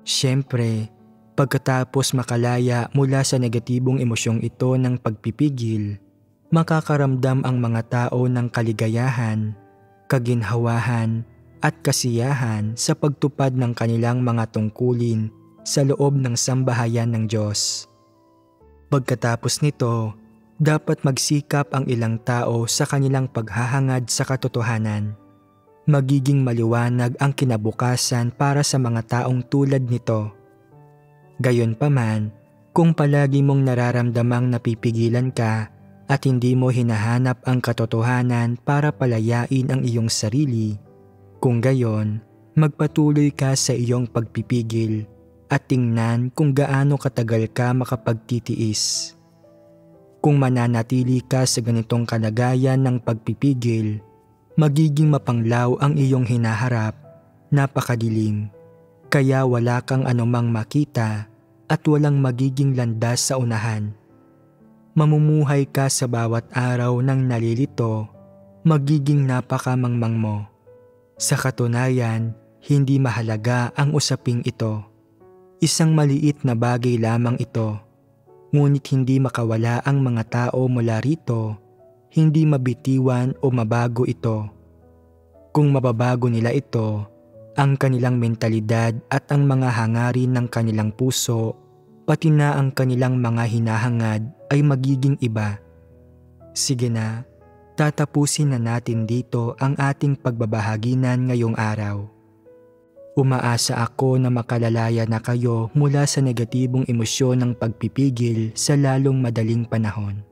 Siyempre, pagkatapos makalaya mula sa negatibong emosyong ito ng pagpipigil, makakaramdam ang mga tao ng kaligayahan, kaginhawahan at kasiyahan sa pagtupad ng kanilang mga tungkulin sa loob ng sambahayan ng Diyos. Pagkatapos nito, dapat magsikap ang ilang tao sa kanilang paghahangad sa katotohanan. Magiging maliwanag ang kinabukasan para sa mga taong tulad nito. Gayunpaman, kung palagi mong nararamdamang napipigilan ka at hindi mo hinahanap ang katotohanan para palayain ang iyong sarili, kung gayon, magpatuloy ka sa iyong pagpipigil at tingnan kung gaano katagal ka makapagtitiis. Kung mananatili ka sa ganitong kalagayan ng pagpipigil, magiging mapanglaw ang iyong hinaharap, napakadilim, kaya wala kang anumang makita at walang magiging landas sa unahan. Mamumuhay ka sa bawat araw ng nalilito, magiging napakamangmang mo. Sa katunayan, hindi mahalaga ang usaping ito. Isang maliit na bagay lamang ito, ngunit hindi makawala ang mga tao mula rito, hindi mabitiwan o mabago ito. Kung mababago nila ito, ang kanilang mentalidad at ang mga hangarin ng kanilang puso, pati na ang kanilang mga hinahangad ay magiging iba. Sige na, tatapusin na natin dito ang ating pagbabahaginan ngayong araw. Umaasa ako na makalalaya na kayo mula sa negatibong emosyon ng pagpipigil sa lalong madaling panahon.